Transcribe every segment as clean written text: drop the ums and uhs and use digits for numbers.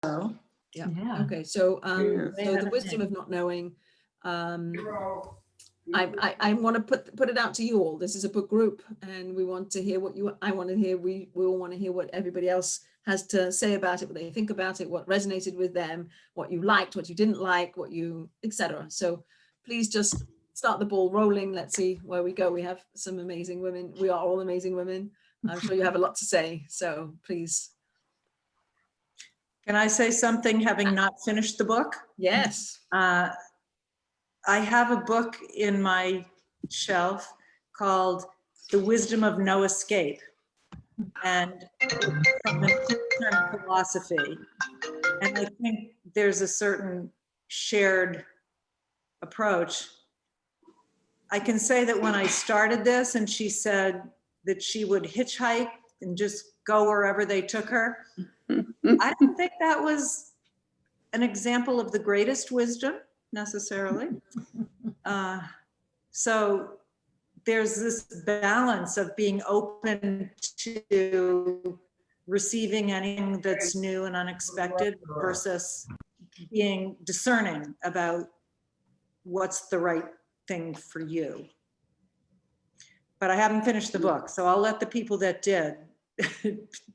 Yeah. Okay. So, Yeah. so the wisdom of not knowing. I want to put it out to you all. This is a book group, and we want to hear what I want to hear. We all want to hear what everybody else has to say about it, what they think about it, what resonated with them, what you liked, what you didn't like, what you, etc. So please just start the ball rolling. Let's see where we go. We have some amazing women. We are all amazing women. I'm sure you have a lot to say. So please. Can I say something, having not finished the book? Yes. I have a book in my shelf called The Wisdom of No Escape, and it's from an Eastern philosophy. And I think there's a certain shared approach. I can say that when I started this and she said that she would hitchhike and just go wherever they took her, I don't think that was an example of the greatest wisdom necessarily. So there's this balance of being open to receiving anything that's new and unexpected versus being discerning about what's the right thing for you. But I haven't finished the book, so I'll let the people that did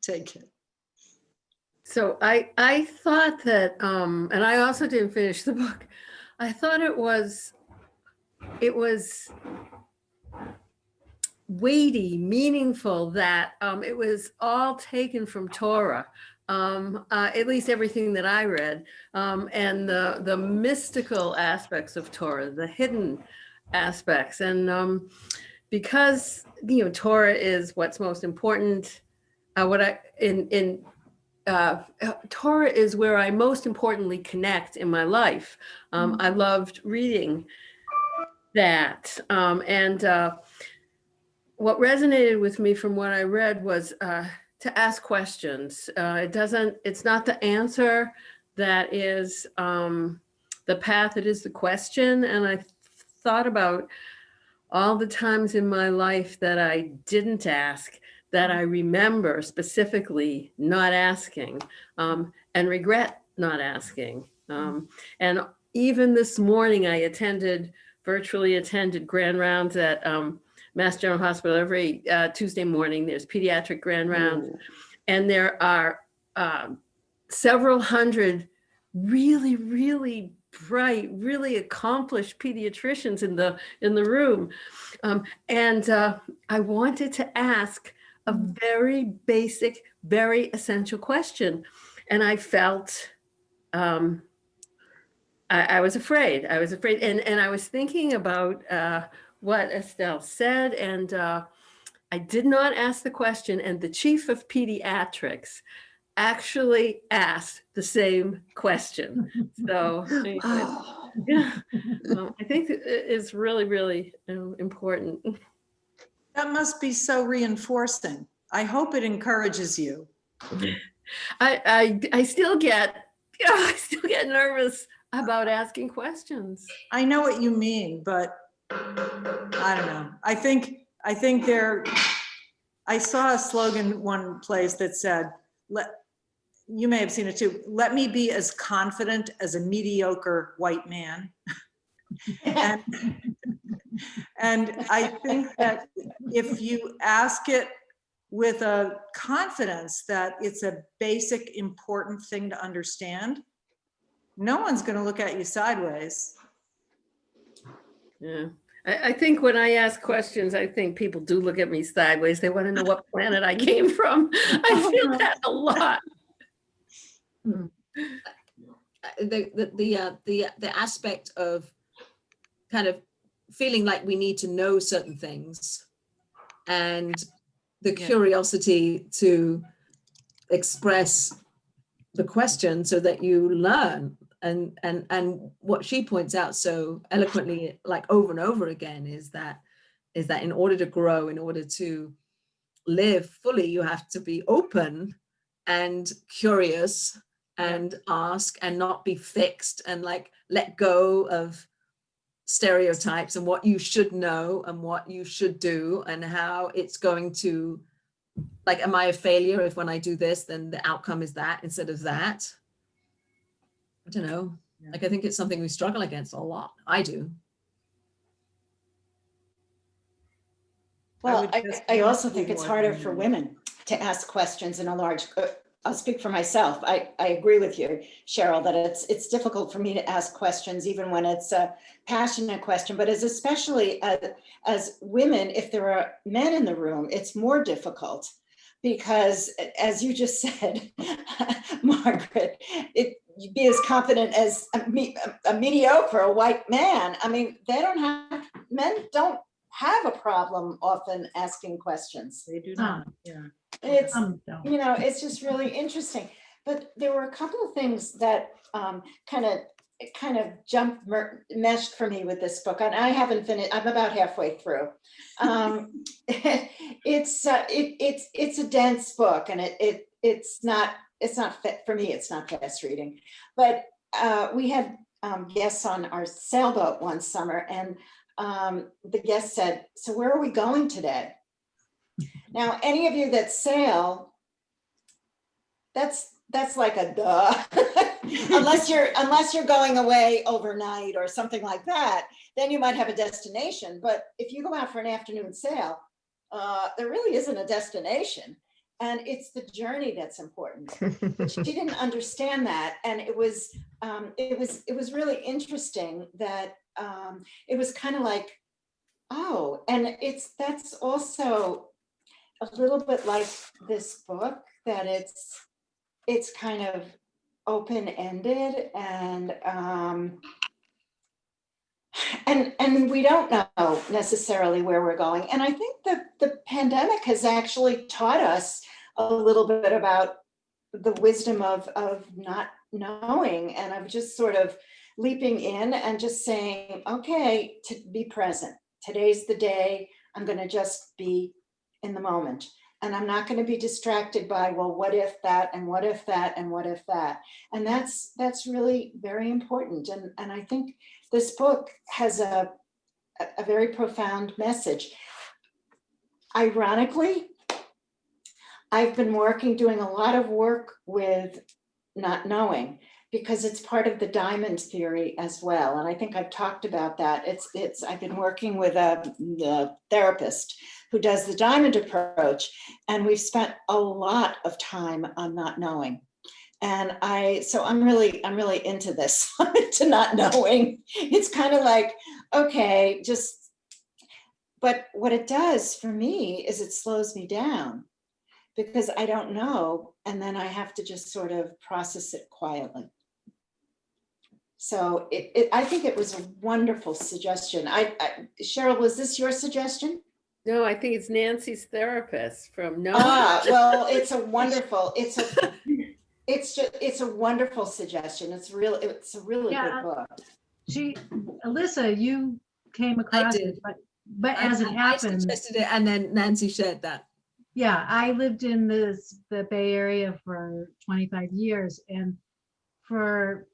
take it. So I thought that, and I also didn't finish the book. I thought it was weighty, meaningful, that it was all taken from Torah, at least everything that I read, and the mystical aspects of Torah, the hidden aspects. And because, you know, Torah is what's most important, Torah is where I most importantly connect in my life. I loved reading that. What resonated with me from what I read was to ask questions. It's not the answer that is the path, it is the question. And I thought about all the times in my life that I didn't ask, that I remember specifically not asking, and regret not asking. And even this morning, I virtually attended grand rounds at Mass General Hospital. Every Tuesday morning, there's pediatric grand rounds. And there are several hundred really, really bright, really accomplished pediatricians in the room. And I wanted to ask a very basic, very essential question. And I felt, I was afraid. And I was thinking about what Estelle said, and I did not ask the question. And the chief of pediatrics actually asked the same question. So yeah, I think it's really, really important. That must be so reinforcing. I hope it encourages you. I still get nervous about asking questions. I know what you mean, but I don't know. I think I saw a slogan one place that said, you may have seen it too, let me be as confident as a mediocre white man. And I think that if you ask it with a confidence that it's a basic, important thing to understand, no one's going to look at you sideways. Yeah. I think when I ask questions, I think people do look at me sideways. They want to know what planet I came from. I feel that a lot. The aspect of kind of feeling like we need to know certain things, and the curiosity to express the question so that you learn. And what she points out so eloquently, like over and over again, is that in order to grow, in order to live fully, you have to be open and curious and ask, and not be fixed, and like let go of stereotypes and what you should know and what you should do, and how it's going to, like, am I a failure if when I do this, then the outcome is that instead of that? I don't know. Yeah. Like, I think it's something we struggle against a lot. I do. Well, would just I want also to be think it's more harder than for that. women to ask questions in a large, I'll speak for myself. I agree with you, Cheryl, that it's difficult for me to ask questions, even when it's a passionate question, but especially as women, if there are men in the room, it's more difficult because, as you just said, Margaret, you'd be as confident as a mediocre, a white man. I mean, men don't have a problem often asking questions. They do not, yeah. It's, Don't. it's just really interesting. But there were a couple of things that kind of meshed for me with this book, and I haven't finished. I'm about halfway through. It's a dense book, and it's not fit for me. It's not fast reading. But we had guests on our sailboat one summer, and the guest said, "So where are we going today?" Now, any of you that sail, that's like a duh. unless you're going away overnight or something like that, then you might have a destination. But if you go out for an afternoon sail, there really isn't a destination, and it's the journey that's important. But she didn't understand that, and it was really interesting that it was kind of like, oh, and that's also a little bit like this book, that it's kind of open-ended, and we don't know necessarily where we're going. And I think the pandemic has actually taught us a little bit about the wisdom of not knowing, and of just sort of leaping in and just saying, okay, to be present. Today's the day. I'm going to just be in the moment. And I'm not going to be distracted by, well, what if that, and what if that, and what if that. And that's really very important. And I think this book has a very profound message. Ironically, I've been doing a lot of work with not knowing, because it's part of the diamond theory as well. And I think I've talked about that. I've been working with a therapist who does the diamond approach, and we've spent a lot of time on not knowing. And I'm really into this, to not knowing. It's kind of like, okay, but what it does for me is it slows me down, because I don't know, and then I have to just sort of process it quietly. So I think it was a wonderful suggestion. Cheryl, was this your suggestion? No, I think it's Nancy's therapist from No. Well, it's a wonderful suggestion. It's a really Yeah, good book. Elissa, you came across did. it, but as it I happened, suggested it, and then Nancy shared that. yeah, I lived in the Bay Area for 25 years, and for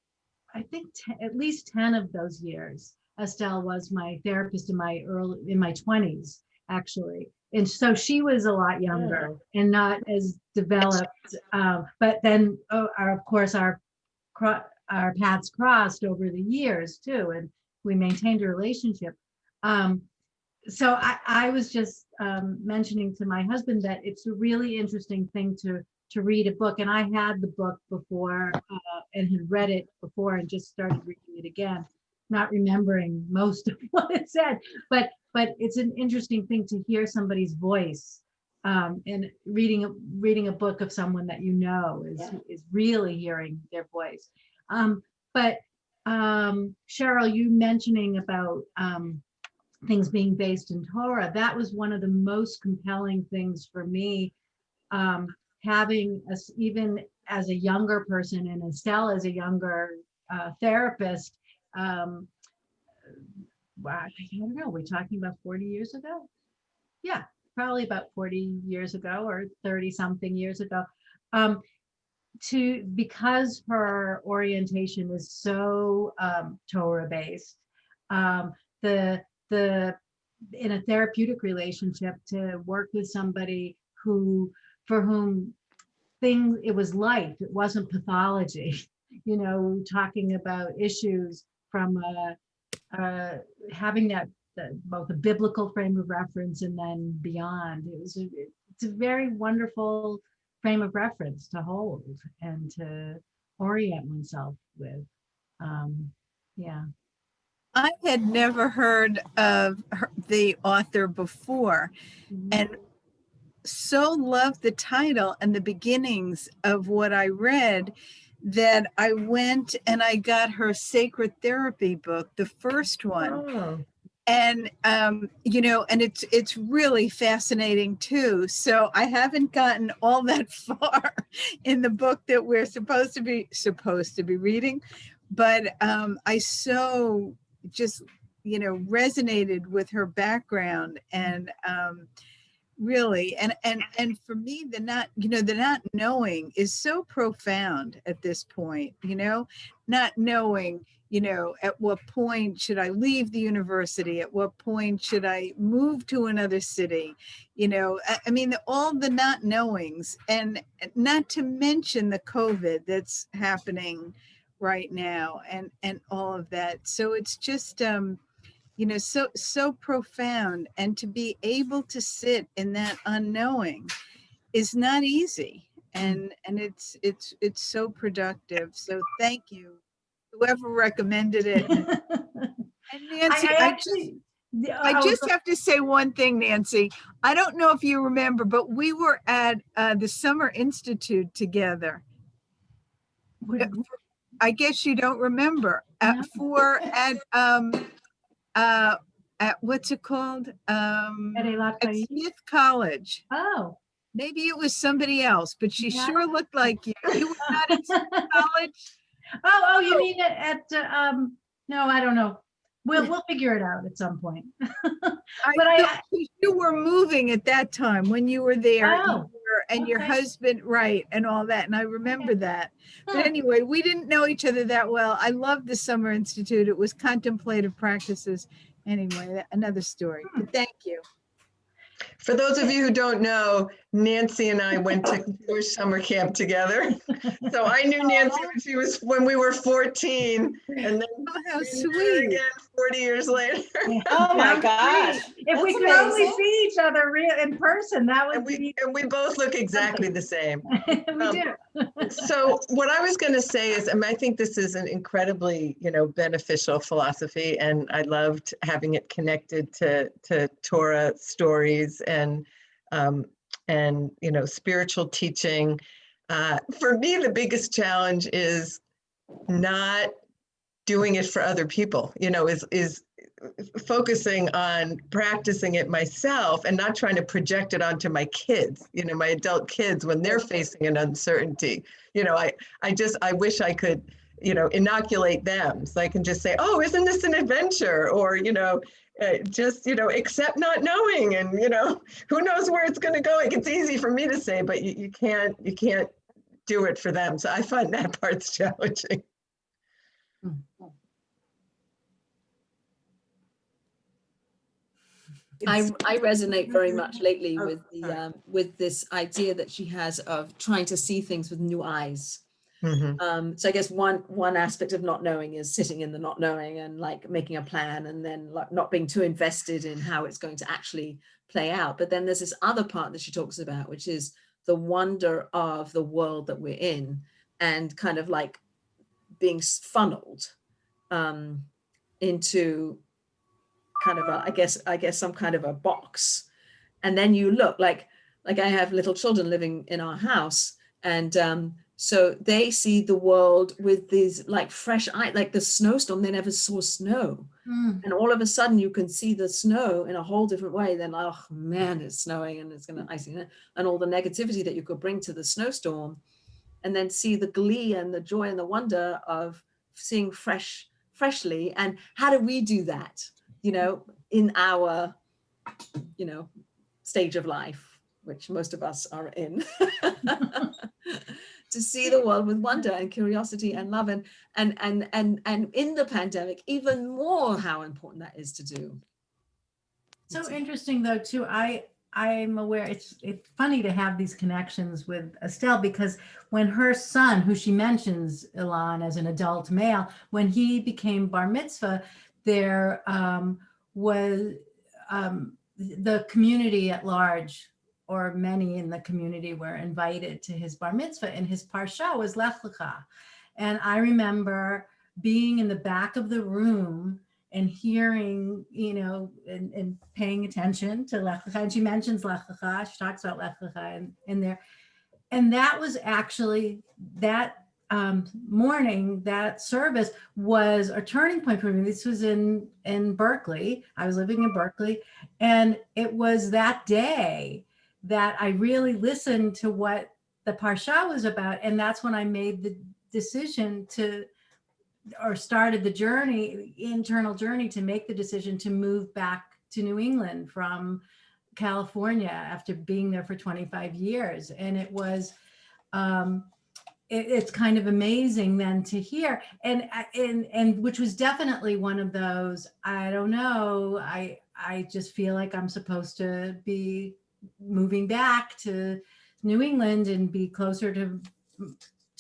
I think at least 10 of those years, Estelle was my therapist in my 20s, actually. And so she was a lot younger and not as developed. But then, of course, our paths crossed over the years too, and we maintained a relationship. So I was just mentioning to my husband that it's a really interesting thing to read a book. And I had the book before and had read it before and just started reading it again, not remembering most of what it said. But it's an interesting thing to hear somebody's voice, and reading a book of someone that you know is really hearing their voice. But Cheryl, you mentioning about things being based in Torah, that was one of the most compelling things for me, having even as a younger person, and Estelle as a younger therapist. I don't know, we're talking about 40 years ago? Yeah, probably about 40 years ago or 30 something years ago. Because her orientation is so Torah based, in a therapeutic relationship, to work with somebody for whom it was life, it wasn't pathology. you know, talking about issues from having both a biblical frame of reference and then beyond. It's a very wonderful frame of reference to hold and to orient oneself with. Yeah. I had never heard of the author before, and so loved the title and the beginnings of what I read that I went and I got her Sacred Therapy book, the first one. Oh. And you know, and it's really fascinating too. So I haven't gotten all that far in the book that we're supposed to be reading, but I so just, you know, resonated with her background and really, and for me, the not knowing is so profound at this point, you know, not knowing, you know, at what point should I leave the university? At what point should I move to another city? You know, I mean, all the not knowings, and not to mention the COVID that's happening right now and all of that. So it's just, you know, so profound, and to be able to sit in that unknowing is not easy, and it's so productive. So thank you, whoever recommended it. And Nancy, I just have to say one thing, Nancy. I don't know if you remember, but we were at the Summer Institute together. I guess you don't remember. At what's it called? At Smith College. Oh. Maybe it was somebody else, but she sure looked like you. You were not at Smith College? Oh, you mean at no, I don't know. We'll figure it out at some point. You were moving at that time when you were there. Oh, and your husband, right, and all that. And I remember that. But anyway, we didn't know each other that well. I loved the Summer Institute. It was contemplative practices. Anyway, another story. But thank you. For those of you who don't know, Nancy and I went to Jewish summer camp together. So I knew Nancy when we were 14, and then how sweet. Again 40 years later. Oh my gosh. If we could only see each other in person, that would be. And we both look exactly the same. We do. So what I was going to say is, I think this is an incredibly, you know, beneficial philosophy, and I loved having it connected to Torah stories and you know, spiritual teaching. For me, the biggest challenge is not doing it for other people, you know, is focusing on practicing it myself and not trying to project it onto my kids, you know, my adult kids when they're facing an uncertainty. You know, I wish I could, you know, inoculate them so I can just say, oh, isn't this an adventure? Or, you know, just, you know, accept not knowing, and, you know, who knows where it's going to go. Like, it's easy for me to say, but you can't do it for them. So I find that part's challenging. I resonate very much lately with the with this idea that she has of trying to see things with new eyes. Mm-hmm. So I guess one aspect of not knowing is sitting in the not knowing and like making a plan, and then like not being too invested in how it's going to actually play out. But then there's this other part that she talks about, which is the wonder of the world that we're in, and kind of like being funneled into kind of a, I guess some kind of a box. And then you look like I have little children living in our house, and so they see the world with these like fresh eyes, like the snowstorm, they never saw snow. And all of a sudden you can see the snow in a whole different way than, oh man, it's snowing and it's going to icing it, and all the negativity that you could bring to the snowstorm, and then see the glee and the joy and the wonder of seeing freshly. And how do we do that, you know, in our, you know, stage of life, which most of us are in, to see the world with wonder and curiosity and love, and in the pandemic, even more how important that is to do. So interesting though, too. I'm aware it's funny to have these connections with Estelle, because when her son, who she mentions, Ilan, as an adult male, when he became bar mitzvah, there was the community at large, or many in the community, were invited to his bar mitzvah, and his parsha was Lech Lecha. And I remember being in the back of the room and hearing, and paying attention to Lech Lecha. And she mentions Lech Lecha, she talks about Lech Lecha in there. And that was actually, that morning, that service was a turning point for me. This was in Berkeley. I was living in Berkeley. And it was that day that I really listened to what the Parsha was about. And that's when I made the decision or started the journey, internal journey, to make the decision to move back to New England from California after being there for 25 years. And it was, it's kind of amazing then to hear, and which was definitely one of those, I don't know, I just feel like I'm supposed to be moving back to New England and be closer to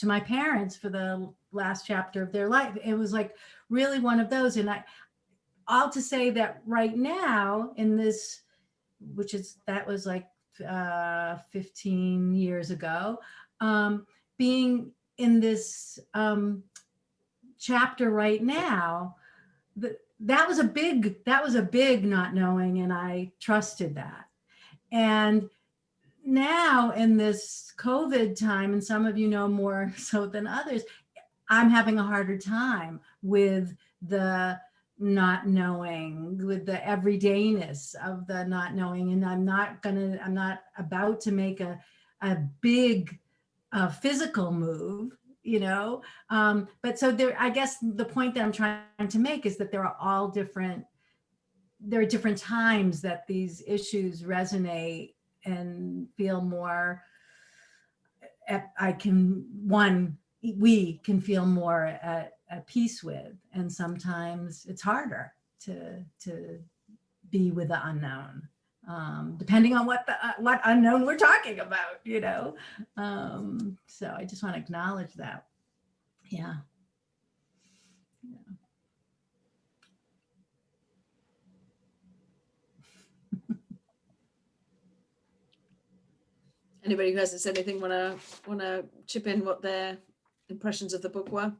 my parents for the last chapter of their life. It was like really one of those. And all to say that right now in this, that was like 15 years ago, being in this chapter right now, that was a big not knowing, and I trusted that. And now in this COVID time, and some of you know more so than others, I'm having a harder time with the not knowing, with the everydayness of the not knowing. And I'm not about to make a big physical move, but so there, I guess the point that I'm trying to make is that there are different times that these issues resonate and feel more, we can feel more at peace with, and sometimes it's harder to be with the unknown, depending on what unknown we're talking about, so I just want to acknowledge that. Yeah. Anybody who hasn't said anything want to chip in what their impressions of the book were,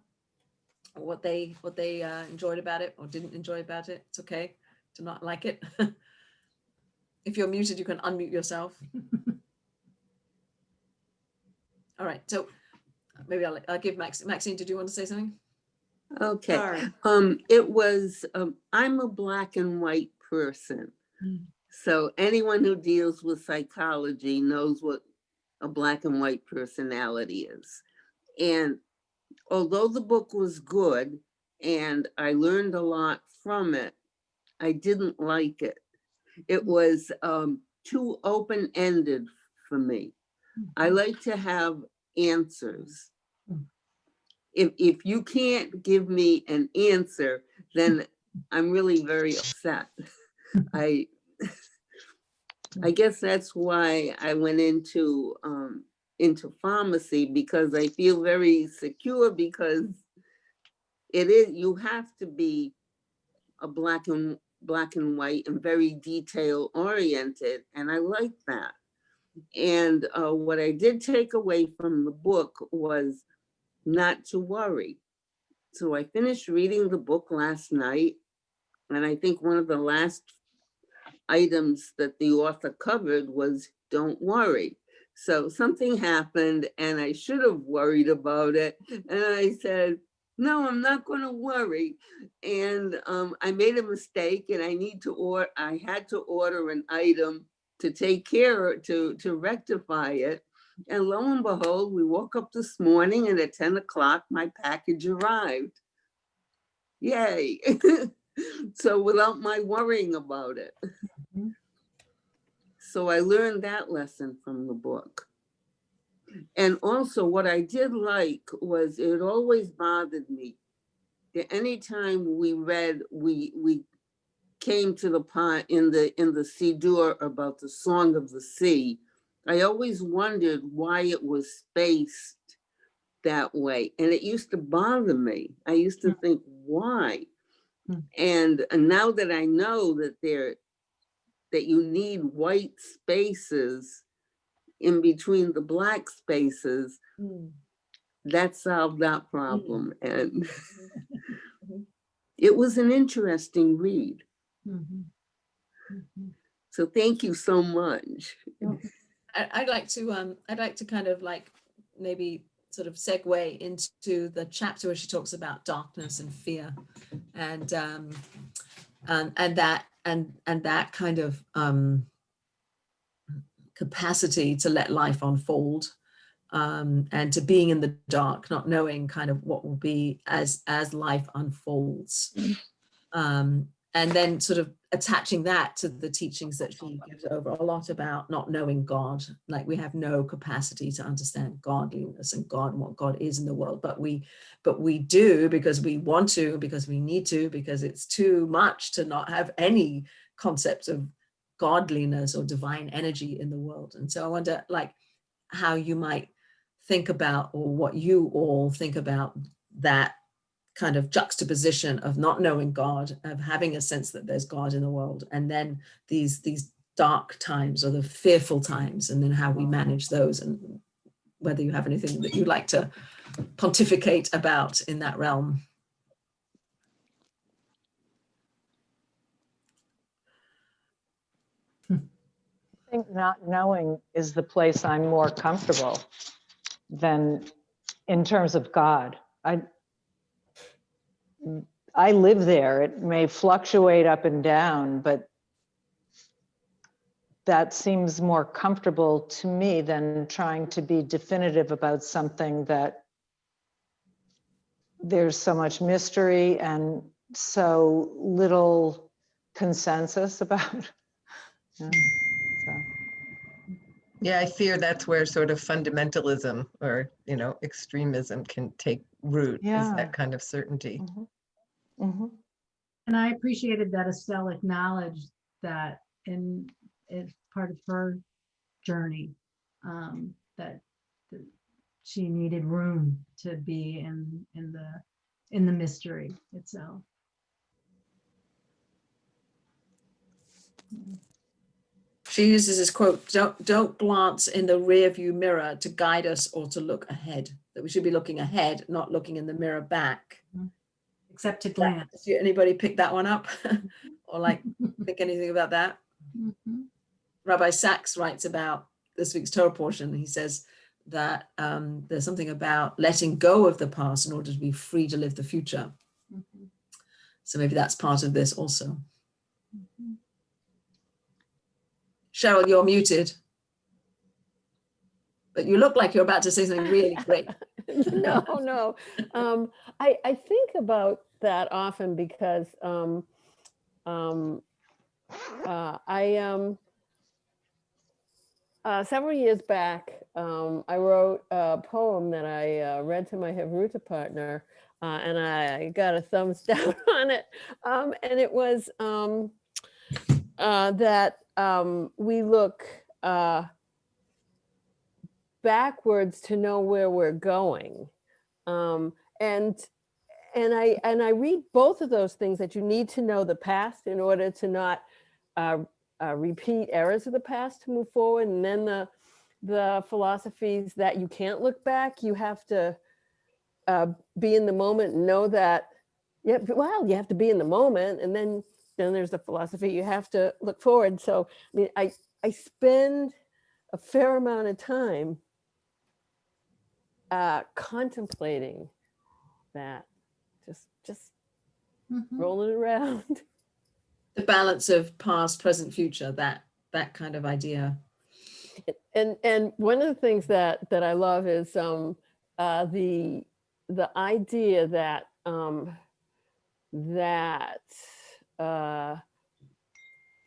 or what they enjoyed about it or didn't enjoy about it? It's okay to not like it. If you're muted, you can unmute yourself. All right, so maybe I'll give Maxine, did you want to say something? Okay. Sorry. It was, I'm a black and white person. So anyone who deals with psychology knows what a black and white personality is. And although the book was good and I learned a lot from it, I didn't like it. It was too open-ended for me. I like to have answers. If you can't give me an answer, then I'm really very upset. I guess that's why I went into pharmacy, because I feel very secure, because you have to be a black and white and very detail oriented, and I like that. And what I did take away from the book was not to worry. So I finished reading the book last night, and I think one of the last items that the author covered was don't worry. So something happened and I should have worried about it. And I said, no, I'm not going to worry. And I made a mistake, and I had to order an item to take care, to rectify it. And lo and behold, we woke up this morning and at 10 o'clock, my package arrived. Yay. So without my worrying about it. So I learned that lesson from the book. And also what I did like was, it always bothered me that anytime we read, we came to the part in the Siddur about the Song of the Sea, I always wondered why it was spaced that way. And it used to bother me. I used to think, why? And now that I know that you need white spaces in between the black spaces, that solved that problem. And it was an interesting read. So thank you so much. I'd like to kind of like maybe sort of segue into the chapter where she talks about darkness and fear, and that kind of capacity to let life unfold, and to being in the dark, not knowing kind of what will be as life unfolds, and then sort of attaching that to the teachings that she gives over a lot about not knowing God. Like we have no capacity to understand godliness and God and what God is in the world, but we do because we want to, because we need to, because it's too much to not have any concept of godliness or divine energy in the world. And so I wonder like how you might think about, or what you all think about that kind of juxtaposition of not knowing God, of having a sense that there's God in the world, and then these dark times or the fearful times, and then how we manage those, and whether you have anything that you'd like to pontificate about in that realm. I think not knowing is the place I'm more comfortable than in terms of God. I live there. It may fluctuate up and down, but that seems more comfortable to me than trying to be definitive about something that there's so much mystery and so little consensus about. Yeah, so. Yeah, I fear that's where sort of fundamentalism or, extremism can take root, is Yeah. that kind of certainty. And I appreciated that Estelle acknowledged that as part of her journey, that she needed room to be in the mystery itself. She uses this quote, don't glance in the rear view mirror to guide us or to look ahead, that we should be looking ahead, not looking in the mirror back. Except to glance. Did anybody pick that one up or like think anything about that? Rabbi Sachs writes about this week's Torah portion. He says that there's something about letting go of the past in order to be free to live the future. So maybe that's part of this also. Cheryl, you're muted, but you look like you're about to say something really great. No. I think about that often because several years back, I wrote a poem that I read to my Hevruta partner, and I got a thumbs down on it. And it was that we look backwards to know where we're going. And I read both of those things, that you need to know the past in order to not repeat errors of the past to move forward. And then the philosophies that you can't look back, you have to be in the moment and know that, you have to be in the moment. And then there's the philosophy, you have to look forward. So, I mean, I spend a fair amount of time contemplating that, just rolling around. The balance of past, present, future, that kind of idea. And one of the things that I love is the idea that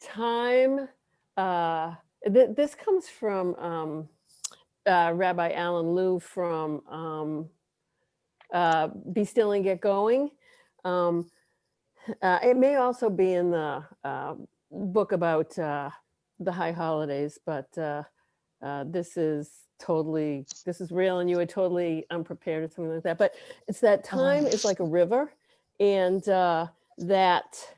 time. This comes from Rabbi Alan Liu from Be Still and Get Going. It may also be in the book about the high holidays, but this is real, and you were totally unprepared or something like that. But it's that time is like a river, and that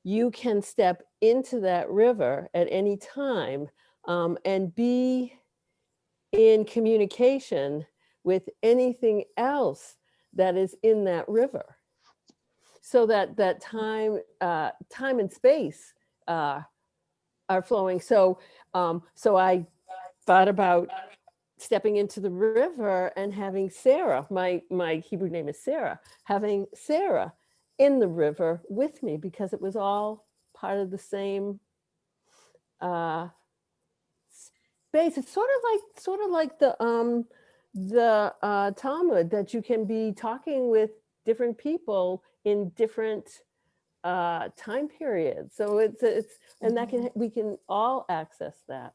you can step into that river at any time and be in communication with anything else that is in that river. So that time and space are flowing. So I thought about stepping into the river and having Sarah, my Hebrew name is Sarah, having Sarah in the river with me, because it was all part of the same space. It's sort of like the Talmud, that you can be talking with different people in different time periods. So it's and that we can all access that.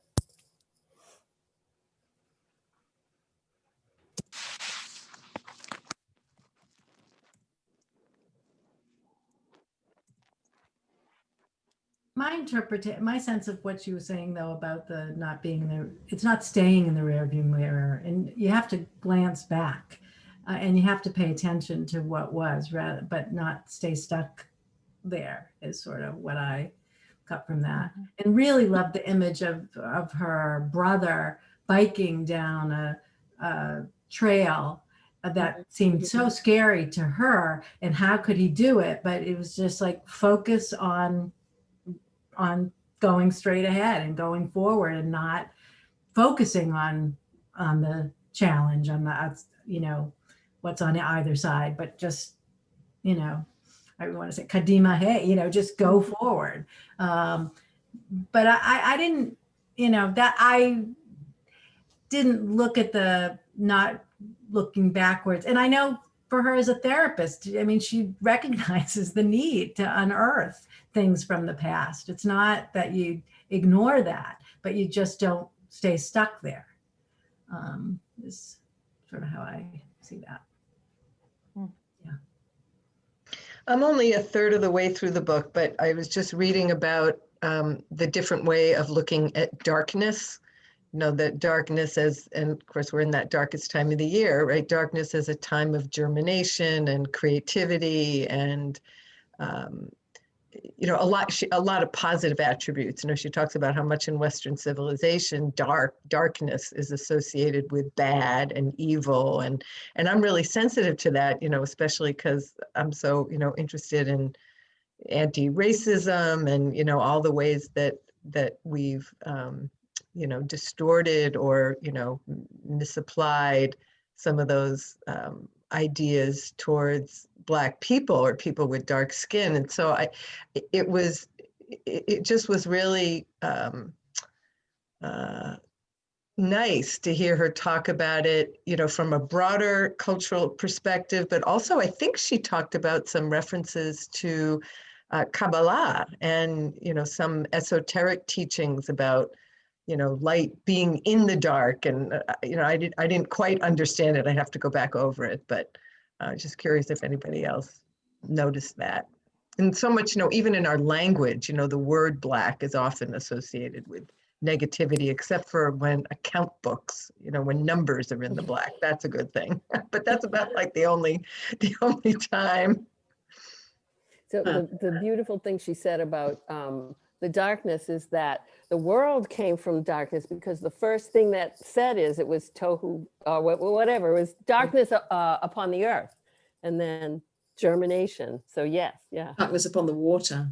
My sense of what she was saying though about the not being there, it's not staying in the rearview mirror, and you have to glance back and you have to pay attention to what was, rather, but not stay stuck there, is sort of what I got from that. And really loved the image of her brother biking down a trail that seemed so scary to her, and how could he do it? But it was just like focus on going straight ahead and going forward, and not focusing on the challenge, on the what's on either side, but just I want to say kadima hey, just go forward. But I didn't, that I didn't look at the not looking backwards. And I know for her as a therapist, I mean, she recognizes the need to unearth things from the past. It's not that you ignore that, but you just don't stay stuck there. Is sort of how I see that. Yeah. I'm only a third of the way through the book, but I was just reading about the different way of looking at darkness. That darkness and of course we're in that darkest time of the year, right? Darkness as a time of germination and creativity and, a lot of positive attributes. She talks about how much in Western civilization, darkness is associated with bad and evil. And I'm really sensitive to that, especially because I'm so, interested in anti-racism and, all the ways that we've, distorted or, misapplied some of those ideas towards Black people or people with dark skin. And so it just was really nice to hear her talk about it, from a broader cultural perspective, but also I think she talked about some references to Kabbalah and, some esoteric teachings about, light being in the dark. And, I didn't quite understand it. I have to go back over it, but just curious if anybody else noticed that. And so much, even in our language, the word Black is often associated with negativity, except for when account books, when numbers are in the black, that's a good thing. But that's about like the only time. So the beautiful thing she said about the darkness is that the world came from darkness, because the first thing that said is it was tohu, whatever, it was darkness upon the earth, and then germination. So yes, yeah. Darkness upon the water.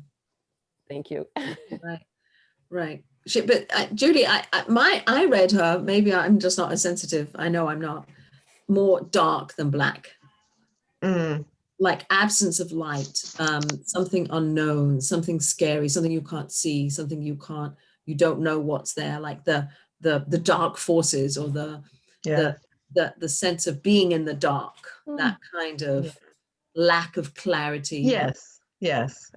Thank you. Right. But Judy, I read her, maybe I'm just not as sensitive, I know I'm not, more dark than black. Like absence of light, something unknown, something scary, something you can't see, something you don't know what's there, like the dark forces, or the sense of being in the dark, that kind of lack of clarity. Yes.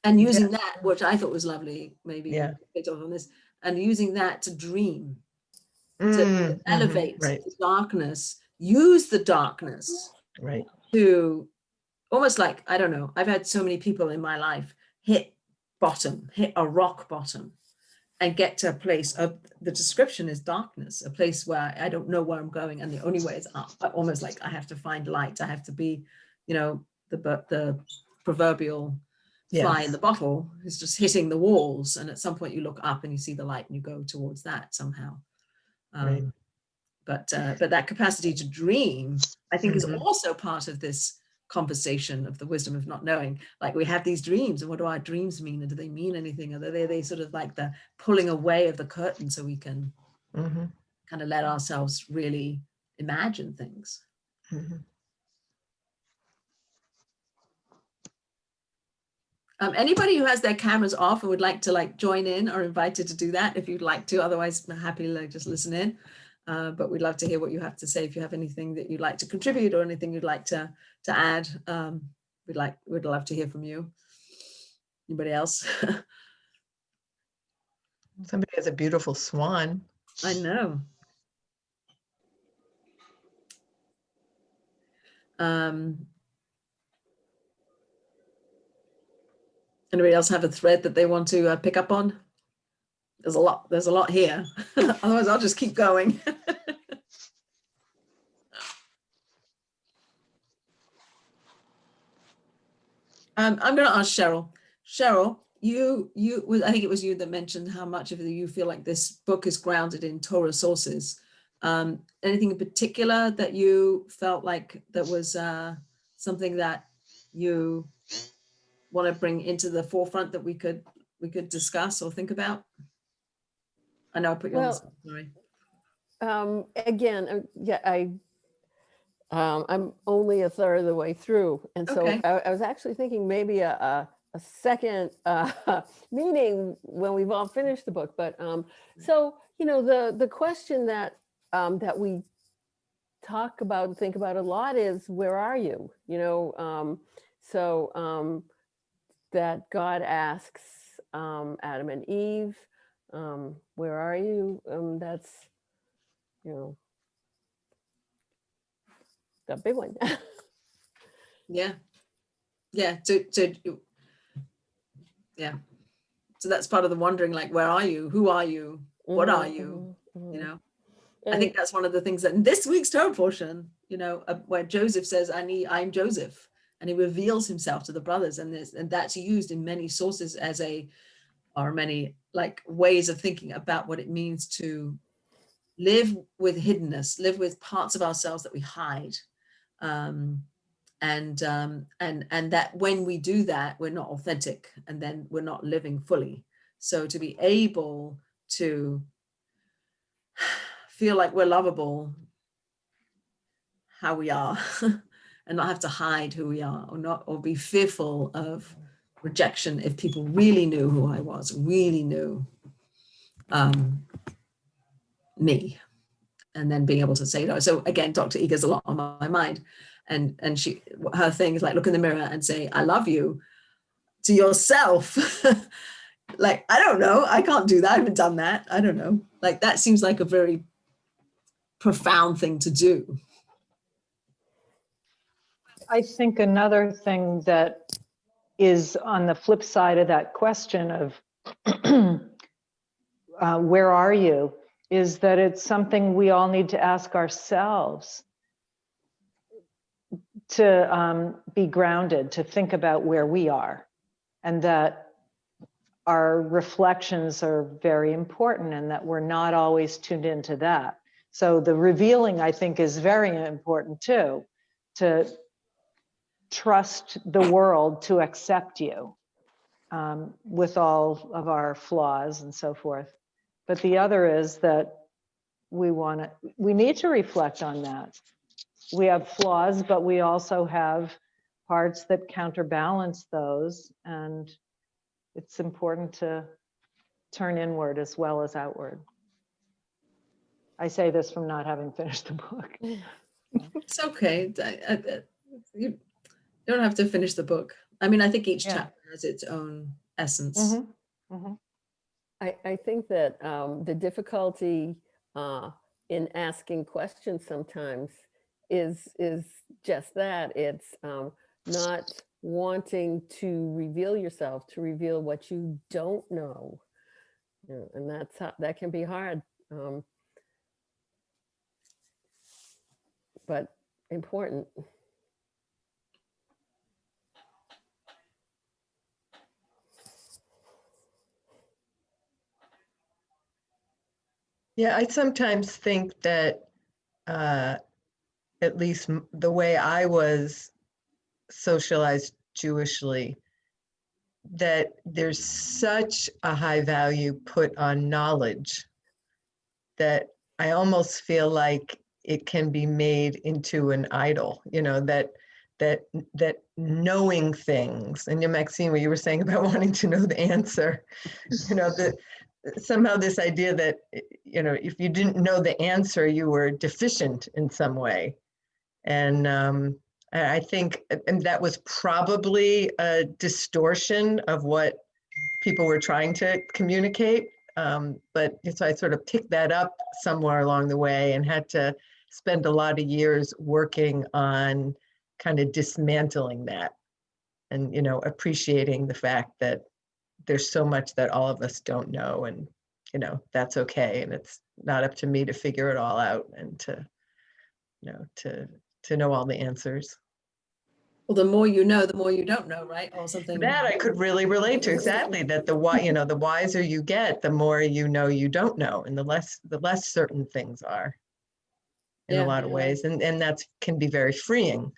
And using that, which I thought was lovely, maybe a bit on this, and using that to dream, to elevate the darkness, use the darkness right, to almost like, I don't know, I've had so many people in my life hit a rock bottom, and get to a place of, the description is darkness, a place where I don't know where I'm going, and the only way is up. Almost like I have to find light. I have to be, the proverbial fly in the bottle is just hitting the walls, and at some point you look up and you see the light and you go towards that somehow. Right. But that capacity to dream, I think, is also part of this conversation of the wisdom of not knowing. Like, we have these dreams, and what do our dreams mean, and do they mean anything? Are they sort of like the pulling away of the curtain so we can kind of let ourselves really imagine things? Anybody who has their cameras off and would like to join in are invited to do that if you'd like to. Otherwise, I'm happy to just listen in. But we'd love to hear what you have to say. If you have anything that you'd like to contribute or anything you'd like to add, we'd love to hear from you. Anybody else? Somebody has a beautiful swan. I know. Anybody else have a thread that they want to pick up on? There's a lot here. Otherwise, I'll just keep going. I'm going to ask Cheryl. Cheryl, I think it was you that mentioned how much of you feel like this book is grounded in Torah sources. Anything in particular that you felt like that was something that you want to bring into the forefront that we could discuss or think about? I know I put you on the spot, sorry. Again, I'm only a third of the way through. And so Okay. I was actually thinking maybe a second meeting when we've all finished the book. But so, the question that we talk about and think about a lot is, where are you? That God asks Adam and Eve, where are you? That's, the big one. Yeah. So that's part of the wondering, like, where are you? Who are you? What are you? I think that's one of the things that in this week's Torah portion, where Joseph says, I'm Joseph, and he reveals himself to the brothers, and that's used in many sources or many ways of thinking about what it means to live with hiddenness, live with parts of ourselves that we hide. And that when we do that, we're not authentic, and then we're not living fully. So to be able to feel like we're lovable how we are, and not have to hide who we are, or be fearful of rejection if people really knew who I was, really knew me, and then being able to say no. So again, Dr. Ega's a lot on my mind. And her thing is look in the mirror and say, I love you to yourself. I don't know. I can't do that. I haven't done that. I don't know. That seems like a very profound thing to do. I think another thing that is on the flip side of that question of where are you, is that it's something we all need to ask ourselves, to be grounded, to think about where we are, and that our reflections are very important, and that we're not always tuned into that. So the revealing, I think, is very important too, to trust the world to accept you with all of our flaws and so forth. But the other is that we need to reflect on that. We have flaws, but we also have parts that counterbalance those, and it's important to turn inward as well as outward. I say this from not having finished the book. It's okay. You don't have to finish the book. I mean, I think each chapter has its own essence. I think that the difficulty in asking questions sometimes is just that. It's not wanting to reveal yourself, to reveal what you don't know. You know, and that's how, that can be hard, but important. Yeah, I sometimes think that at least the way I was socialized Jewishly, that there's such a high value put on knowledge that I almost feel like it can be made into an idol, you know, that knowing things. And Maxine, what you were saying about wanting to know the answer, you know, that somehow this idea that, you know, if you didn't know the answer, you were deficient in some way. And I think, and that was probably a distortion of what people were trying to communicate. But so I sort of picked that up somewhere along the way and had to spend a lot of years working on kind of dismantling that and, you know, appreciating the fact that there's so much that all of us don't know, and, you know, that's okay. And it's not up to me to figure it all out and to, you know, to know all the answers. Well, the more you know, the more you don't know, right? Or something. That I could really relate to, exactly, that you know, the wiser you get, the more you know you don't know, and the less certain things are in a lot of ways. And that can be very freeing.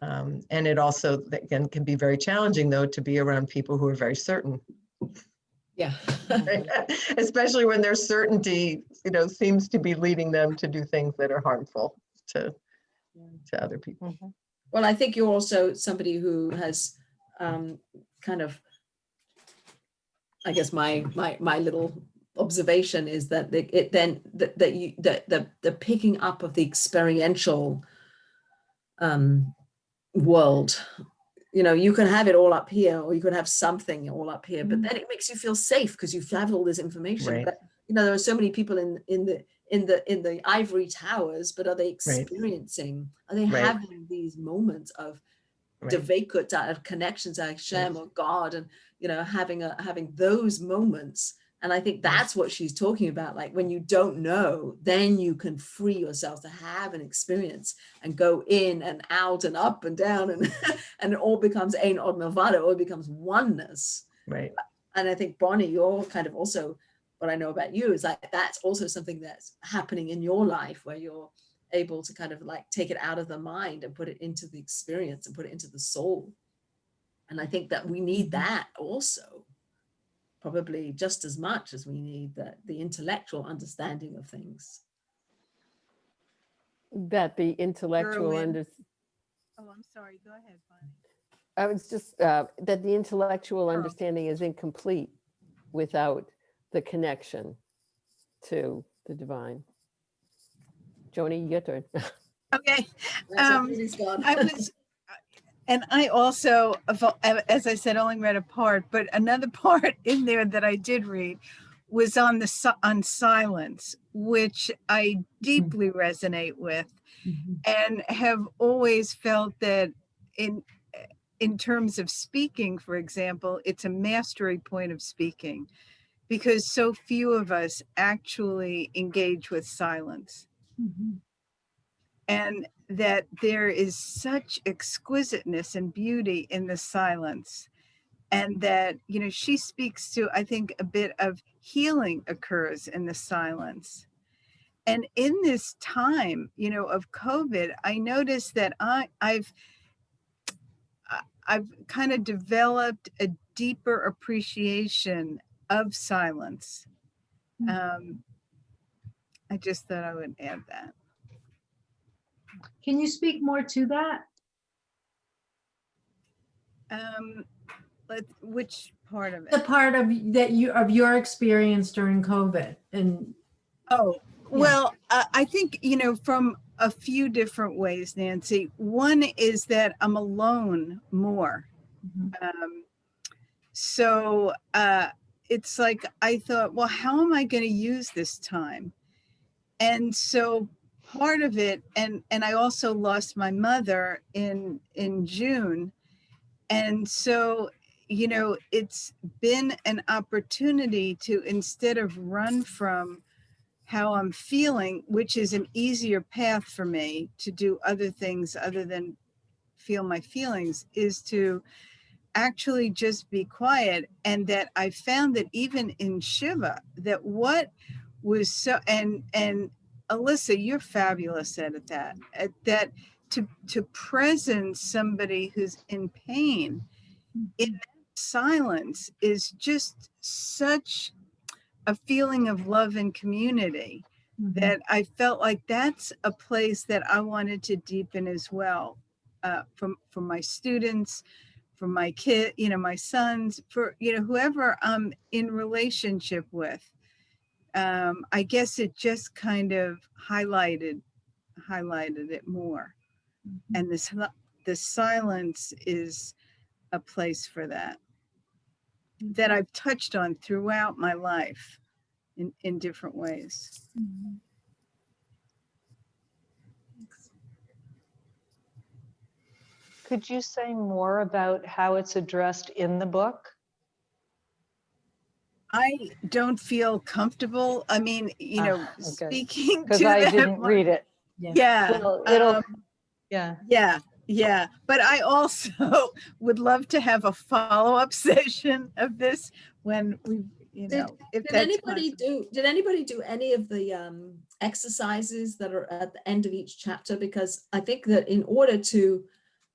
And it also, again, can be very challenging, though, to be around people who are very certain. Yeah. Especially when their certainty, you know, seems to be leading them to do things that are harmful to other people. Mm-hmm. Well, I think you're also somebody who has kind of, I guess my little observation is that the picking up of the experiential world, you know, you can have it all up here, or you can have something all up here, but then it makes you feel safe because you have all this information. Right. But you know, there are so many people in the ivory towers, but are they experiencing? Are they having these moments of devekut, of connections, Hashem or God, and you know, having those moments? And I think that's what she's talking about. Like when you don't know, then you can free yourself to have an experience and go in and out and up and down, and and it all becomes ein od milvado, it all becomes oneness. Right. And I think, Bonnie, you're kind of also, what I know about you is like that's also something that's happening in your life, where you're able to kind of like take it out of the mind and put it into the experience and put it into the soul. And I think that we need that also, probably just as much as we need the intellectual understanding of things. That the intellectual Oh, I'm sorry. Go ahead, Bonnie. I was just that the intellectual understanding is incomplete without the connection to the divine. Joni, your turn. Okay. I I was, and I also, as I said, only read a part, but another part in there that I did read was on silence, which I deeply resonate with, and have always felt that in terms of speaking, for example, it's a mastery point of speaking, because so few of us actually engage with silence. And that there is such exquisiteness and beauty in the silence. And that, you know, she speaks to, I think, a bit of healing occurs in the silence. And in this time, you know, of COVID, I noticed that I've kind of developed a deeper appreciation of silence. I just thought I would add that. Can you speak more to that? Which part of The it? part of your experience during COVID. And well, I think, you know, from a few different ways, Nancy. One is that I'm alone more. So it's like I thought, well, how am I going to use this time? And so part of it, and I also lost my mother in June. And so, you know, it's been an opportunity to, instead of run from how I'm feeling, which is an easier path for me to do other things other than feel my feelings, is to actually just be quiet. And that I found that even in Shiva, that what was so, and Elissa, you're fabulous at that to present somebody who's in pain in silence is just such a feeling of love and community that I felt like that's a place that I wanted to deepen as well, from my students, for my kid, you know, my sons, for, you know, whoever I'm in relationship with. I guess it just kind of highlighted it more. And the silence is a place for that I've touched on throughout my life in different ways. Could you say more about how it's addressed in the book? I don't feel comfortable. I mean, you know, Okay. speaking Because to I that didn't one- read it. Yeah. Yeah. Yeah. But I also would love to have a follow-up session of this when we, you know, if Did that's anybody possible. did anybody do any of the exercises that are at the end of each chapter? Because I think that in order to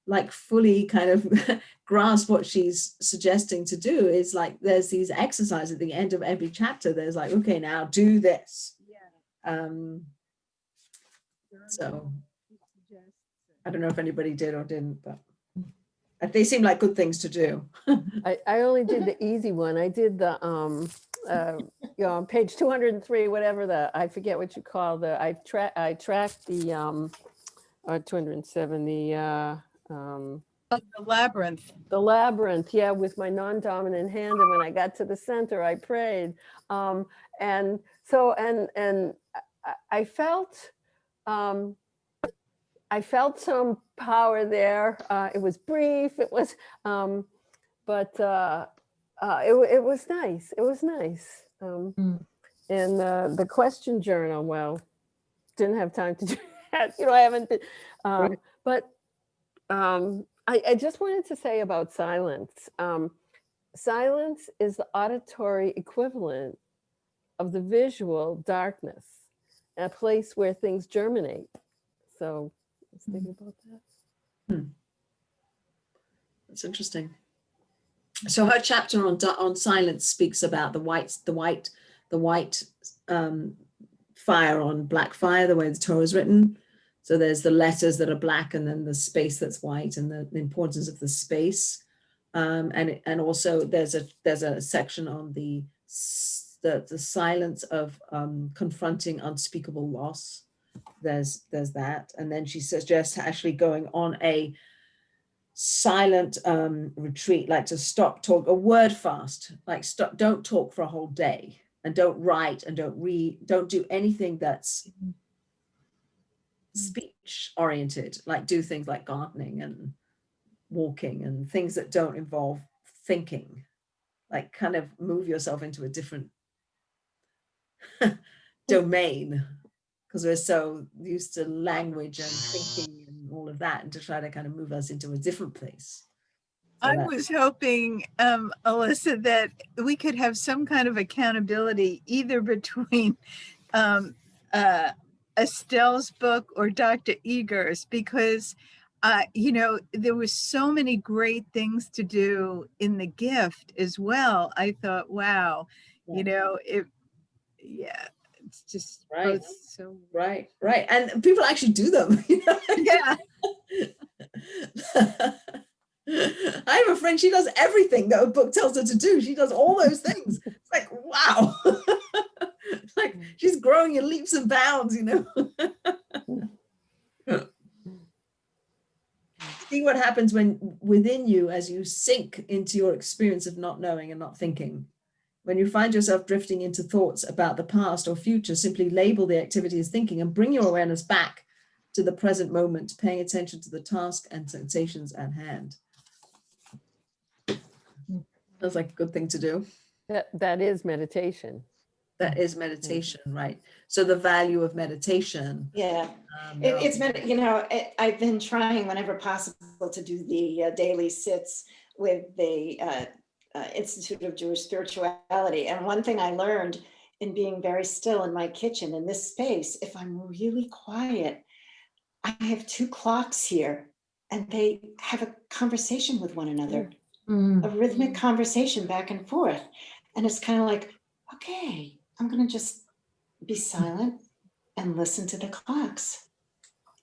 like fully kind of grasp what she's suggesting to do is like there's these exercises at the end of every chapter. There's like, okay, now do this. So I don't know if anybody did or didn't, but they seem like good things to do. I only did the easy one. I did the, you know, on page 203, whatever I forget what you call I tracked the, 207, the labyrinth. The labyrinth, yeah, with my non-dominant hand. And when I got to the center, I prayed. And so, and I felt, some power there. It was brief. It was, but it was nice. It was nice. And the question journal, well, didn't have time to do that. You know, I haven't been, but I just wanted to say about silence. Silence is the auditory equivalent of the visual darkness, a place where things germinate. So let's think about that. That's interesting. So her chapter on silence speaks about the white fire on black fire, the way the Torah is written. So there's the letters that are black and then the space that's white, and the importance of the space. And also there's a section on the silence of confronting unspeakable loss. There's that. And then she suggests actually going on a silent retreat, like to stop talk, a word fast, like stop, don't talk for a whole day, and don't write and don't read, don't do anything that's speech oriented, like do things like gardening and walking and things that don't involve thinking, like kind of move yourself into a different domain, because we're so used to language and thinking and all of that, and to try to kind of move us into a different place. So I was hoping, Elissa, that we could have some kind of accountability either between Estelle's book or Dr. Eager's, because you know, there was so many great things to do in the gift as well. I thought, wow, you know, it's just right, so right, and people actually do them. You know? Yeah. I have a friend, she does everything that a book tells her to do. She does all those things. It's like, wow. Like she's growing in leaps and bounds, you know. See what happens when within you, as you sink into your experience of not knowing and not thinking, When you find yourself drifting into thoughts about the past or future, simply label the activity as thinking and bring your awareness back to the present moment, paying attention to the task and sensations at hand. Sounds like a good thing to do. That is meditation. That is meditation, right? So the value of meditation. Yeah, I've been trying whenever possible to do the daily sits with the Institute of Jewish Spirituality. And one thing I learned in being very still in my kitchen in this space, if I'm really quiet, I have 2 clocks here and they have a conversation with one another, a rhythmic conversation back and forth. And it's kind of like, okay, I'm going to just be silent and listen to the clocks.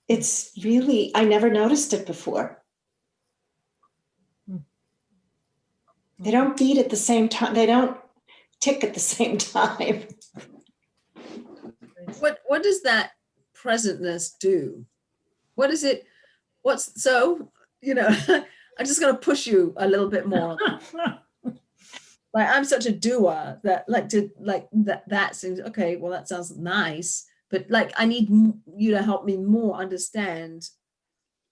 It's really, I never noticed it before. They don't beat at the same time. They don't tick at the same time. What does that presentness do? What is it? I'm just going to push you a little bit more. Like, I'm such a doer that that seems okay. Well, that sounds nice, but like, I need you to help me more understand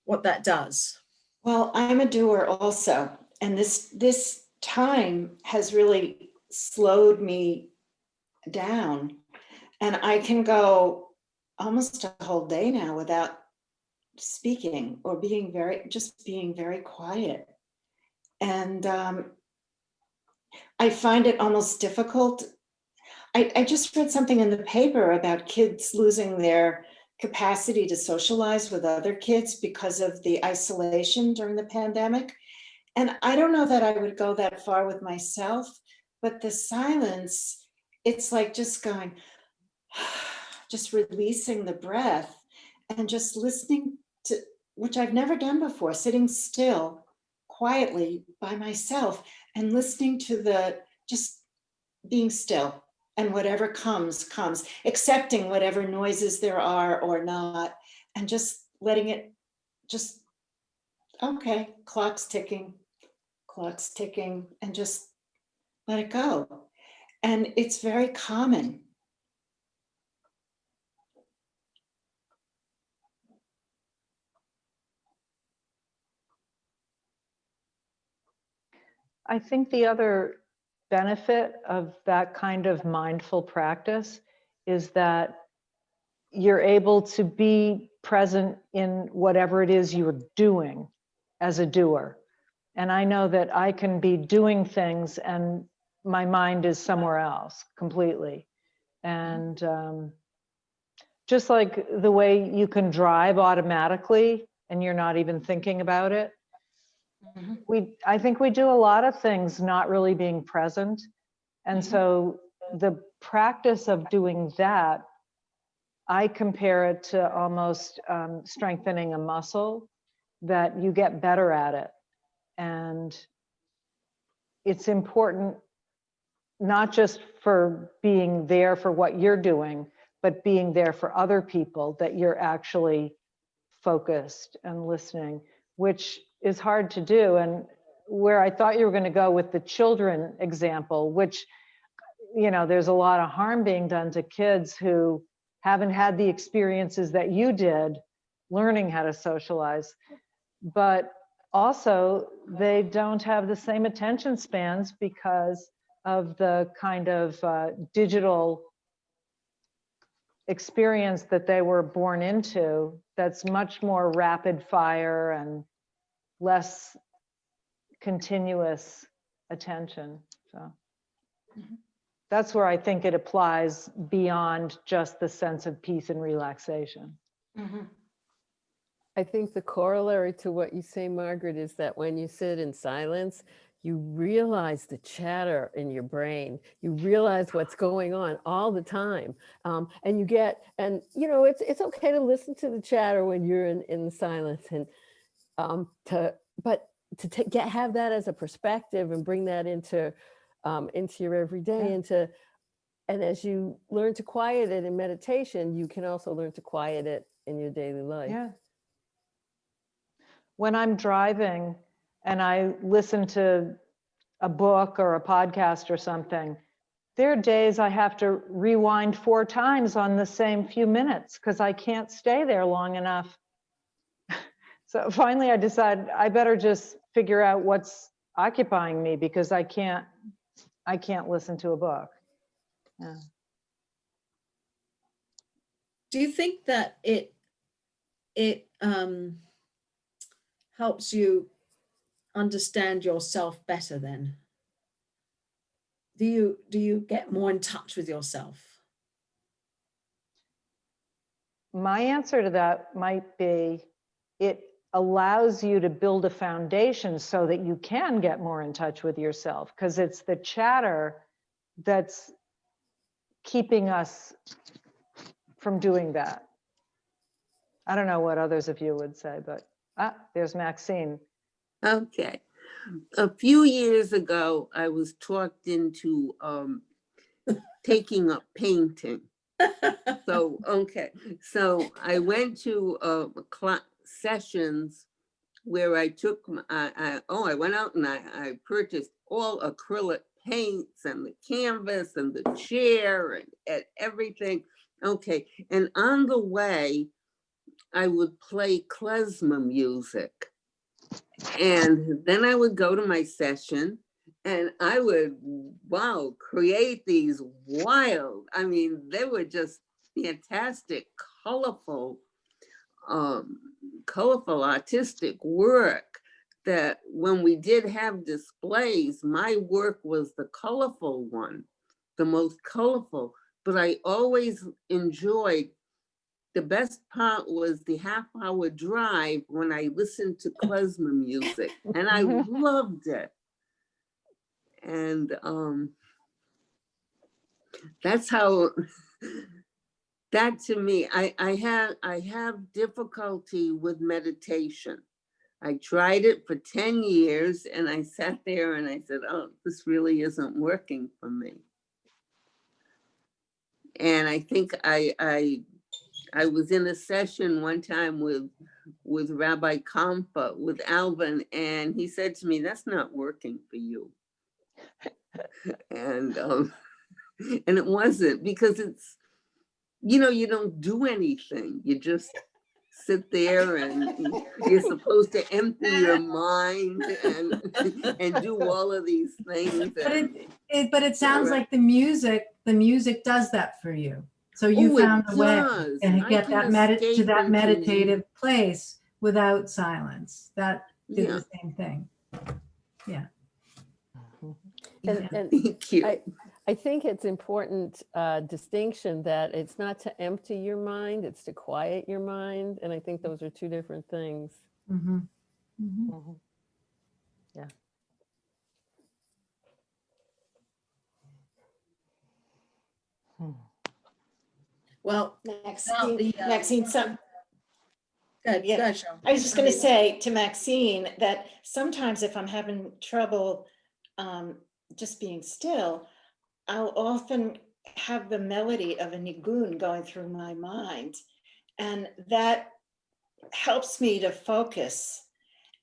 what that does. Well, I'm a doer also. And this time has really slowed me down. And I can go almost a whole day now without speaking or being very quiet. And I find it almost difficult. I just read something in the paper about kids losing their capacity to socialize with other kids because of the isolation during the pandemic. And I don't know that I would go that far with myself, but the silence, it's like just going, just releasing the breath and just listening to, which I've never done before, sitting still quietly by myself and listening to just being still, and whatever comes, accepting whatever noises there are or not, and just letting it okay, clock's ticking, and just let it go. And it's very common. I think the other benefit of that kind of mindful practice is that you're able to be present in whatever it is you're doing as a doer. And I know that I can be doing things and my mind is somewhere else completely. And just like the way you can drive automatically and you're not even thinking about it, I think we do a lot of things not really being present. And so the practice of doing that, I compare it to almost strengthening a muscle, that you get better at it. And it's important not just for being there for what you're doing, but being there for other people, that you're actually focused and listening, which is hard to do. And where I thought you were going to go with the children example, which, there's a lot of harm being done to kids who haven't had the experiences that you did learning how to socialize, but also they don't have the same attention spans because of the kind of digital experience that they were born into, that's much more rapid fire and less continuous attention. So that's where I think it applies beyond just the sense of peace and relaxation. I think the corollary to what you say, Margaret, is that when you sit in silence, you realize the chatter in your brain. You realize what's going on all the time. And it's okay to listen to the chatter when you're in silence, and have that as a perspective and bring that into your everyday, and as you learn to quiet it in meditation, you can also learn to quiet it in your daily life. Yeah. When I'm driving and I listen to a book or a podcast or something, there are days I have to rewind 4 times on the same few minutes because I can't stay there long enough. So finally I decided I better just figure out what's occupying me because I can't listen to a book. Yeah. Do you think that it helps you understand yourself better then? Do you get more in touch with yourself? My answer to that might be, it allows you to build a foundation so that you can get more in touch with yourself, because it's the chatter that's keeping us from doing that. I don't know what others of you would say, but there's Maxine. Okay. A few years ago, I was talked into taking up painting. So, okay. So I went to sessions where I took, I went out and I purchased all acrylic paints and the canvas and the chair and everything. Okay. And on the way, I would play klezmer music. And then I would go to my session and I would, create these wild, I mean, they were just fantastic, colorful artistic work that when we did have displays, my work was the colorful one, the most colorful, but I always enjoyed, the best part was the half-hour drive when I listened to klezmer music, and I loved it. And that's how, that to me, I have difficulty with meditation. I tried it for 10 years and I sat there and I said, oh, this really isn't working for me. And I think I was in a session one time with Rabbi Kampa, with Alvin, and he said to me, that's not working for you. And it wasn't, because it's, you don't do anything. You just sit there and you're supposed to empty your mind and do all of these things. But it sounds like the music does that for you. So you found a way and get that to that meditative place without silence. That did the same thing. Yeah. And Thank you. I think it's important distinction that it's not to empty your mind, it's to quiet your mind. And I think those are two different things. Mm-hmm. Mm-hmm. Yeah. Well, Maxine, good, Yeah. good, Cheryl. I was just going to say to Maxine that sometimes if I'm having trouble just being still, I'll often have the melody of a nigun going through my mind, and that helps me to focus.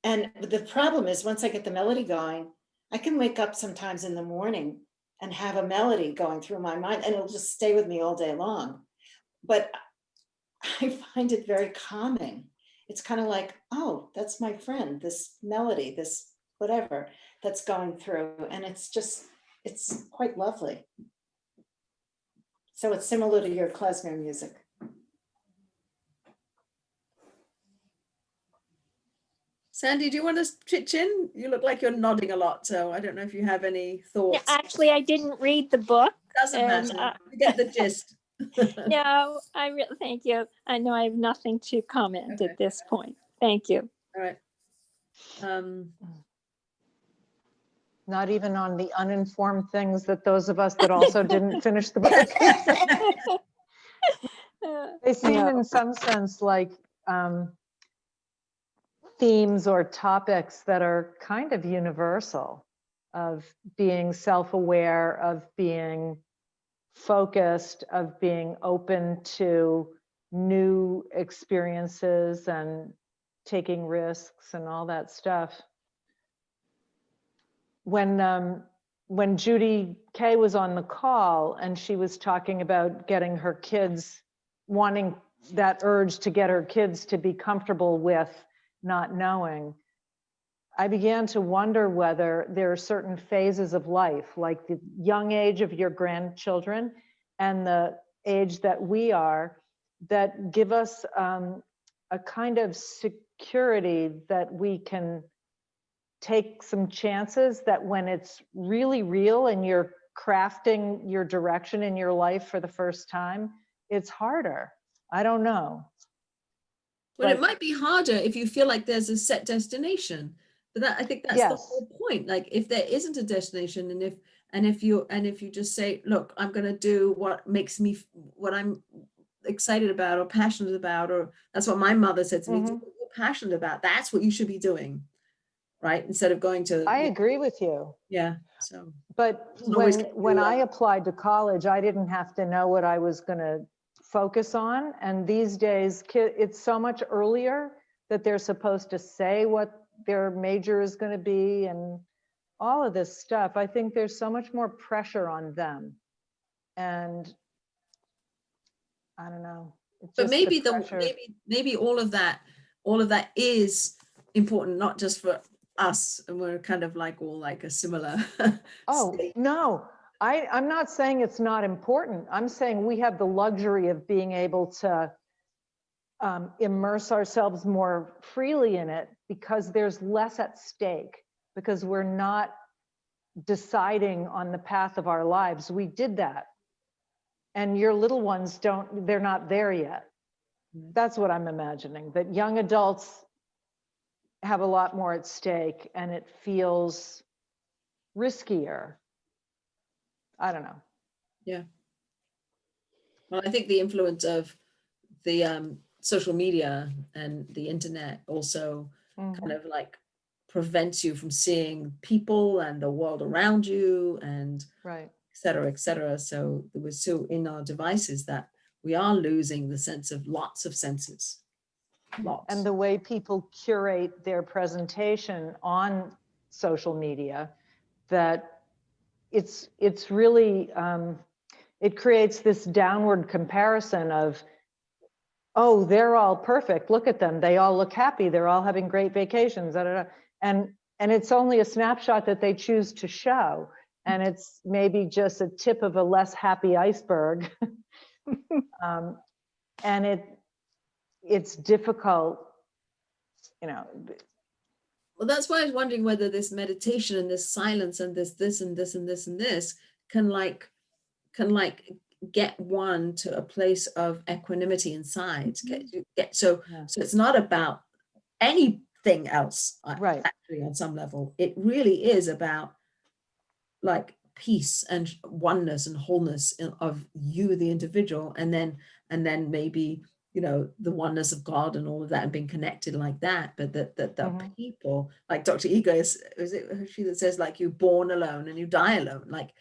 And the problem is, once I get the melody going, I can wake up sometimes in the morning and have a melody going through my mind, and it'll just stay with me all day long. But I find it very calming. It's kind of like, oh, that's my friend, this melody, this whatever that's going through. And it's quite lovely. So it's similar to your klezmer music. Sandy, do you want to pitch in? You look like you're nodding a lot, so I don't know if you have any thoughts. Yeah, actually, I didn't read the book. Doesn't matter. You get the gist. No, thank you. I know I have nothing to comment at this point. Thank you. All right. Not even on the uninformed things that those of us that also didn't finish the book. They seem in some sense like themes or topics that are kind of universal, of being self-aware, of being focused, of being open to new experiences and taking risks and all that stuff. When when Judy Kaye was on the call and she was talking about getting her kids, wanting that urge to get her kids to be comfortable with not knowing, I began to wonder whether there are certain phases of life, like the young age of your grandchildren and the age that we are, that give us a kind of security that we can take some chances, that when it's really real and you're crafting your direction in your life for the first time, it's harder. I don't know. Well, it might be harder if you feel like there's a set destination, but I think that's the whole point. Like, if there isn't a destination, and if you just say, look, I'm going to do what makes me, what I'm excited about or passionate about, or that's what my mother said to me, do what you're passionate about. That's what you should be doing, right? Instead of going to. I agree with you. Yeah. So, but when I applied to college, I didn't have to know what I was going to focus on. And these days, it's so much earlier that they're supposed to say what their major is going to be and all of this stuff. I think there's so much more pressure on them. And I don't know. But maybe maybe all of that is important, not just for us, and we're kind of like all like a similar state. No, I'm not saying it's not important. I'm saying we have the luxury of being able to immerse ourselves more freely in it because there's less at stake, because we're not deciding on the path of our lives. We did that. And your little ones they're not there yet. That's what I'm imagining, that young adults have a lot more at stake and it feels riskier. I don't know. Yeah. Well, I think the influence of the social media and the internet also kind of like prevents you from seeing people and the world around you, and right, et cetera. So we're so in our devices that we are losing the sense of lots of senses. Lots. And the way people curate their presentation on social media, that it's really, it creates this downward comparison of, oh, they're all perfect. Look at them. They all look happy. They're all having great vacations. And it's only a snapshot that they choose to show. And it's maybe just a tip of a less happy iceberg. And it's difficult, you know. Well, that's why I was wondering whether this meditation and this silence and this and this and this and this can get one to a place of equanimity inside. So it's not about anything else, right? Actually, on some level, it really is about like peace and oneness and wholeness of you, the individual, and then maybe, you know, the oneness of God and all of that, and being connected like that. But the people, like Dr. Ego is it she that says, like, you're born alone and you die alone. Like,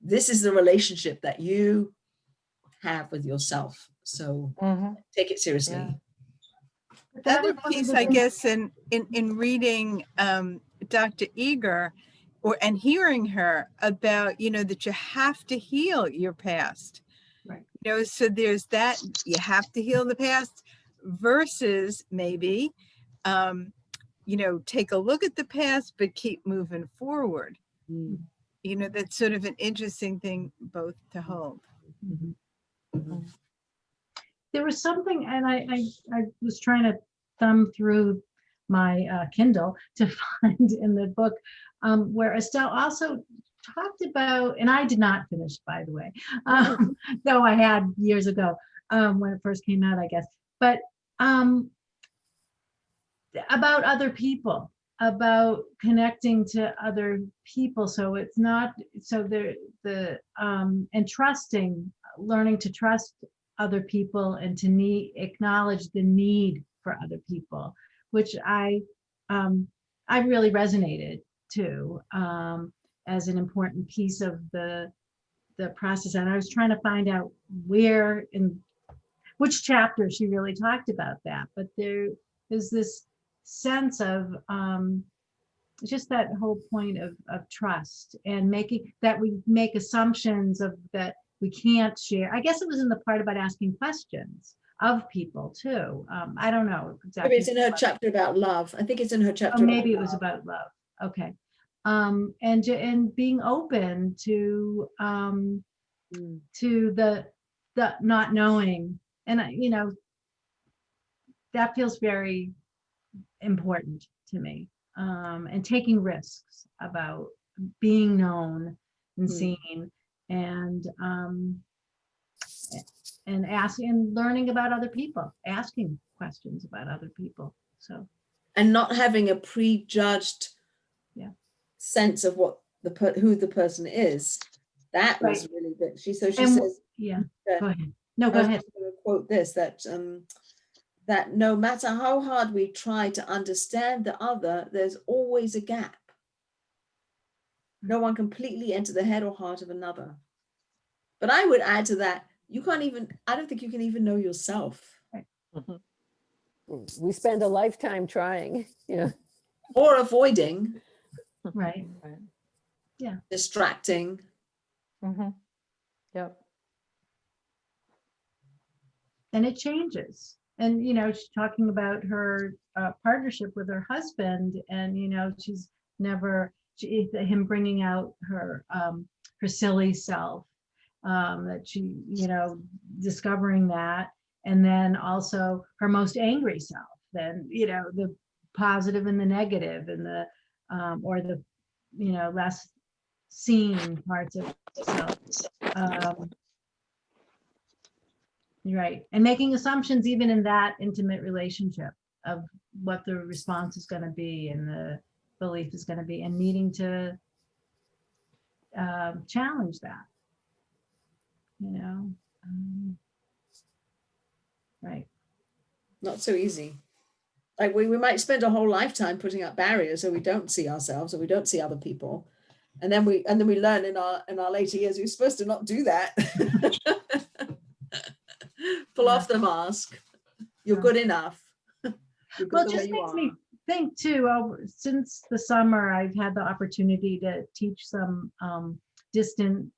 this is the relationship that you have with yourself. So take it seriously. Yeah. The other piece, I guess, in reading Dr. Eger and hearing her about, you know, that you have to heal your past. Right. You know, so there's that, you have to heal the past versus maybe, you know, take a look at the past, but keep moving forward. You know, that's sort of an interesting thing both to hold. There was something, and I was trying to thumb through my Kindle to find in the book where Estelle also talked about, and I did not finish, by the way, though I had years ago when it first came out, I guess, but about other people, about connecting to other people. So it's not, so and trusting, learning to trust other people and to acknowledge the need for other people, which I really resonated to as an important piece of the process. And I was trying to find out where in which chapter she really talked about that, but there is this sense of it's just that whole point of trust and making that we make assumptions of that we can't share. I guess it was in the part about asking questions of people too. I don't know exactly. Maybe it's in her chapter about love. I think it's in her Oh, chapter. maybe it about was love. about love. Okay. And being open to the not knowing. And that feels very important to me. And taking risks about being known and seen, and asking and learning about other people, asking questions about other people. So, and not having a prejudged sense of what who the person is. That was really big. She says, yeah, go ahead. No, go ahead. I'm going to quote this, that that no matter how hard we try to understand the other, there's always a gap. No one completely enter the head or heart of another. But I would add to that, I don't think you can even know yourself. Right. We spend a lifetime trying, or avoiding. Right. Yeah. Distracting. Yep. And it changes. And, she's talking about her partnership with her husband, and, she's never, him bringing out her silly self, that she, discovering that, and then also her most angry self, then, the positive and the negative, and the, or the, less seen parts of self. Right. And making assumptions even in that intimate relationship of what the response is going to be and the belief is going to be, and needing to challenge that, right. Not so easy. Like we might spend a whole lifetime putting up barriers so we don't see ourselves, or we don't see other people. And then we learn in our later years, we're supposed to not do that. Pull off the mask. You're good enough. Well, it just makes me think too, since the summer, I've had the opportunity to teach some distant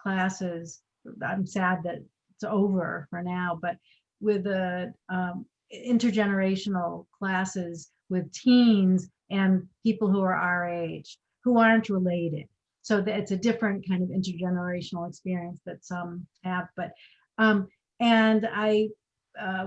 classes. I'm sad that it's over for now, but with the intergenerational classes with teens and people who are our age, who aren't related. So that it's a different kind of intergenerational experience that some have, but and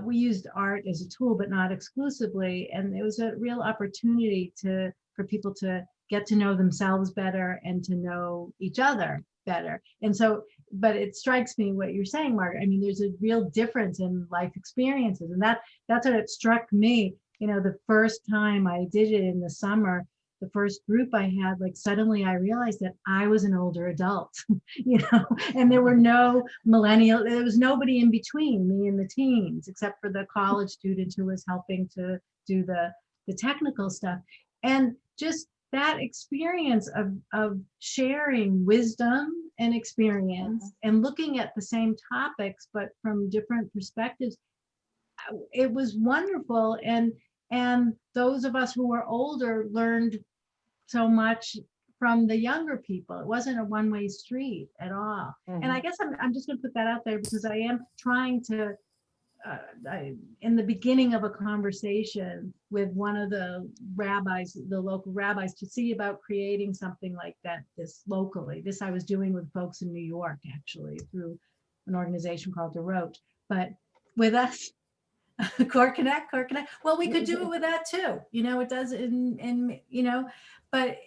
we used art as a tool, but not exclusively. And it was a real opportunity for people to get to know themselves better and to know each other better. And so, but it strikes me what you're saying, Margaret. I mean, there's a real difference in life experiences, and that's what it struck me. The first time I did it in the summer, the first group I had, like suddenly I realized that I was an older adult, and there were no millennial, there was nobody in between me and the teens, except for the college student who was helping to do the technical stuff. And just that experience of sharing wisdom and experience and looking at the same topics, but from different perspectives, it was wonderful. And those of us who were older learned so much from the younger people. It wasn't a one-way street at all. And I guess I'm just going to put that out there because I am trying to, in the beginning of a conversation with one of the rabbis, the local rabbis, to see about creating something like that, this locally. This I was doing with folks in New York, actually, through an organization called The Roach. But with us, Core Connect. Well, we could do it with that too. It does but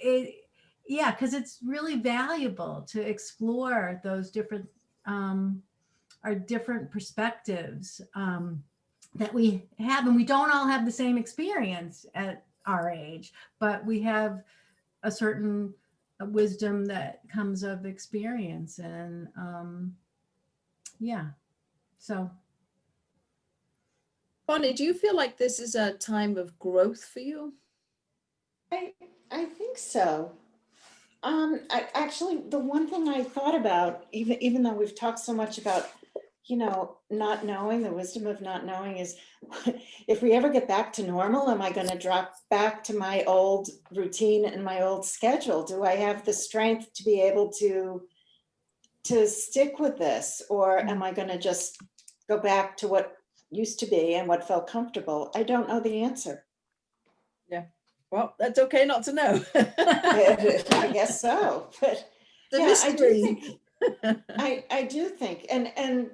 because it's really valuable to explore those different our different perspectives that we have, and we don't all have the same experience at our age, but we have a certain wisdom that comes of experience, and so. Bonnie, do you feel like this is a time of growth for you? I think so. Actually, the one thing I thought about, even though we've talked so much about not knowing, the wisdom of not knowing is, if we ever get back to normal, am I going to drop back to my old routine and my old schedule? Do I have the strength to be able to stick with this? Or am I going to just go back to what used to be and what felt comfortable? I don't know the answer. Well, that's okay not to know. I guess so, but The yeah, I do mystery. think, I do think, and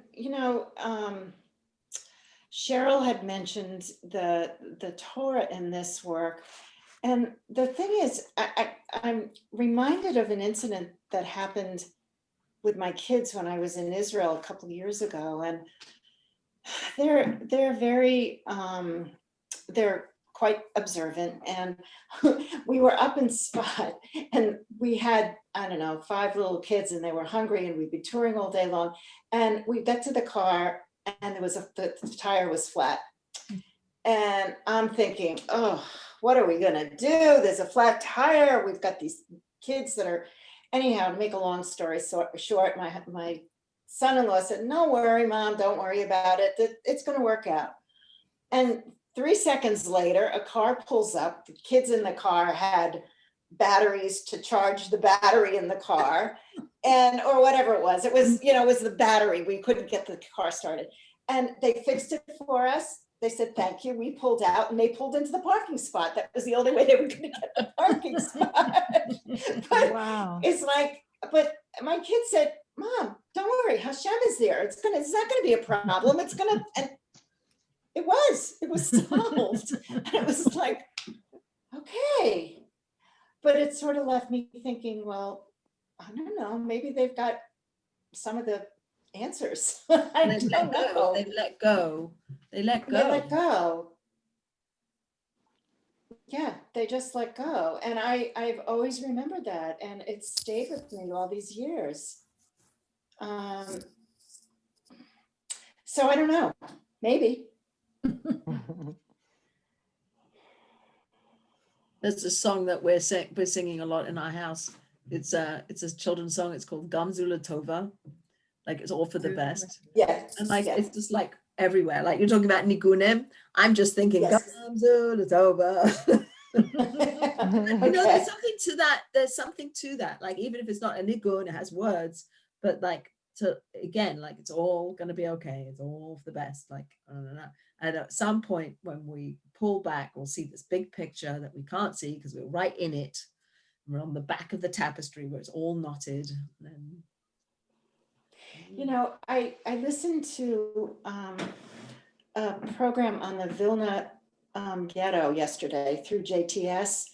Cheryl had mentioned the Torah in this work. And the thing is, I'm reminded of an incident that happened with my kids when I was in Israel a couple of years ago. And they're very, they're quite observant. And we were up in Spot and we had, I don't know, 5 little kids and they were hungry and we'd be touring all day long. And we got to the car and the tire was flat. And I'm thinking, oh, what are we gonna do? There's a flat tire. We've got these kids that are, anyhow, to make a long story short, my son-in-law said, no worry, Mom, don't worry about it. It's gonna work out. And 3 seconds later, a car pulls up. The kids in the car had batteries to charge the battery in the car, or whatever it was. It was, it was the battery. We couldn't get the car started. And they fixed it for us. They said, thank you. We pulled out and they pulled into the parking spot. That was the only way they were going to get the parking spot. But Wow. it's like, but my kid said, Mom, don't worry, Hashem is there. It's not going to be a problem. It's going to, and it was solved. And it was like, okay. But it sort of left me thinking, well, I don't know, maybe they've got some of the answers. I don't know. They let go. They let go. They let go. Yeah, they just let go. And I've always remembered that. And it stayed with me all these years. So I don't know, maybe. There's a song that we're singing a lot in our house. It's a children's song. It's called Gamzula Tova. Like it's all for the best. Yes. And like, yes. it's just like everywhere. Like you're talking about Nigunim. I'm just thinking, Yes. Gamzula Tova. Okay. There's something to that. There's something to that. Like, even if it's not a nigun, it has words, but like, like, it's all going to be okay. It's all for the best. Like, I don't know. And at some point when we pull back, we'll see this big picture that we can't see because we're right in it. We're on the back of the tapestry where it's all knotted. And I listened to a program on the Vilna ghetto yesterday through JTS.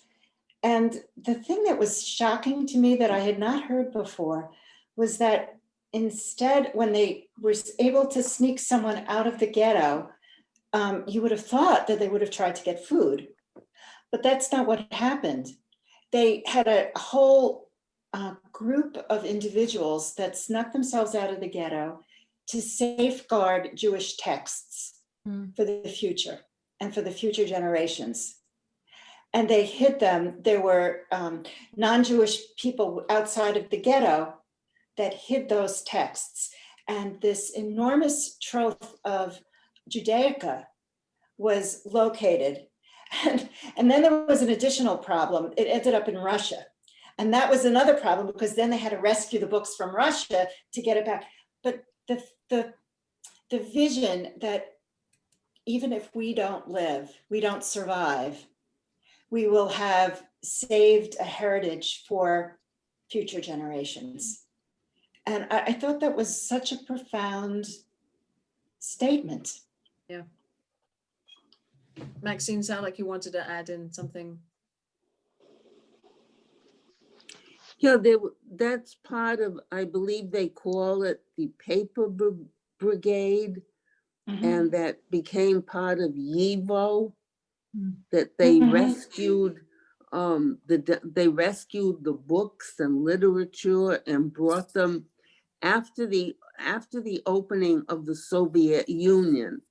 And the thing that was shocking to me that I had not heard before was that instead, when they were able to sneak someone out of the ghetto, you would have thought that they would have tried to get food, but that's not what happened. They had a whole group of individuals that snuck themselves out of the ghetto to safeguard Jewish texts for the future and for the future generations. And they hid them. There were non-Jewish people outside of the ghetto that hid those texts. And this enormous trove of Judaica was located. And then there was an additional problem. It ended up in Russia. And that was another problem because then they had to rescue the books from Russia to get it back. But the vision that even if we don't live, we don't survive, we will have saved a heritage for future generations. And I thought that was such a profound statement. yeah. Maxine, sound like you wanted to add in something. Yeah, that's part of, I believe they call it the paper brigade, and that became part of YIVO, that they rescued they rescued the books and literature and brought them after the opening of the Soviet Union.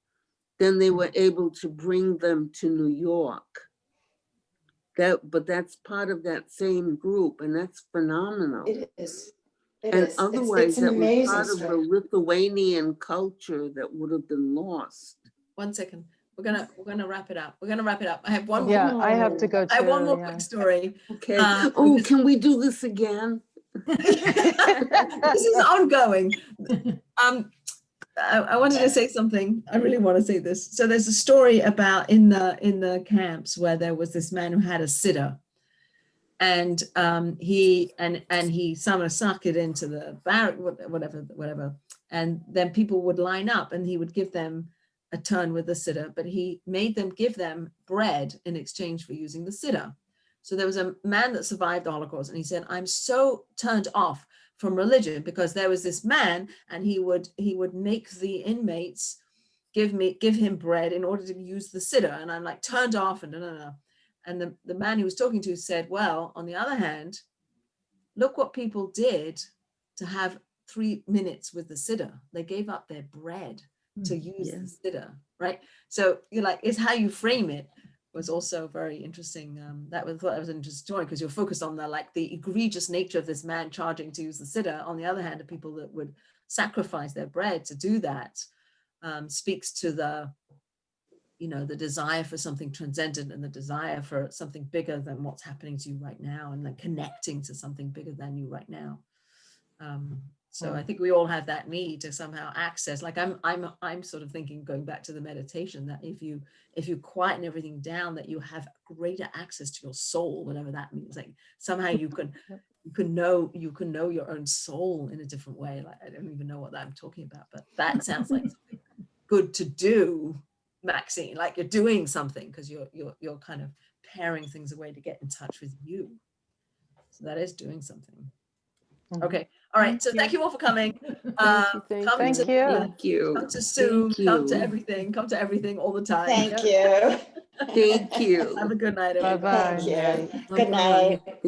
Then they were able to bring them to New York. But that's part of that same group, and that's phenomenal. It is. It And is. otherwise, It's an that was amazing part of the story. Lithuanian culture that would have been lost. 1 second. We're gonna wrap it up. We're gonna wrap it up. I have one Yeah, more. I have to go I have one too, more yeah. quick story. Okay. Um, Oh, because- can we do this again? This is ongoing. I wanted to say something. I really want to say this. So there's a story about in the camps where there was this man who had a sitter, and he sort of sucked it into the barrack, whatever, and then people would line up, and he would give them a turn with the sitter, but he made them give them bread in exchange for using the sitter. So there was a man that survived the Holocaust, and he said, "I'm so turned off from religion because there was this man, and he would make the inmates give him bread in order to use the sitter, and I'm like turned off and no. And the man he was talking to said, well, on the other hand, look what people did to have 3 minutes with the sitter. They gave up their bread to use the sitter, right? So you're like, it's how you frame it was also very interesting. That was an interesting story because you're focused on the egregious nature of this man charging to use the sitter. On the other hand, the people that would sacrifice their bread to do that speaks to the desire for something transcendent and the desire for something bigger than what's happening to you right now, and then connecting to something bigger than you right now. So I think we all have that need to somehow access. Like I'm sort of thinking, going back to the meditation, that if you quieten everything down, that you have greater access to your soul, whatever that means. Like somehow you can know your own soul in a different way. Like I don't even know what I'm talking about, but that sounds like something good to do, Maxine. Like you're doing something because you're kind of paring things away to get in touch with you. So that is doing something. Okay. All right. So thank you all for coming. Thank you. Come to Zoom, come to everything all the time. Thank you. Thank you. Have a good night, everybody. Bye-bye. Thank you. Bye-bye. Good night.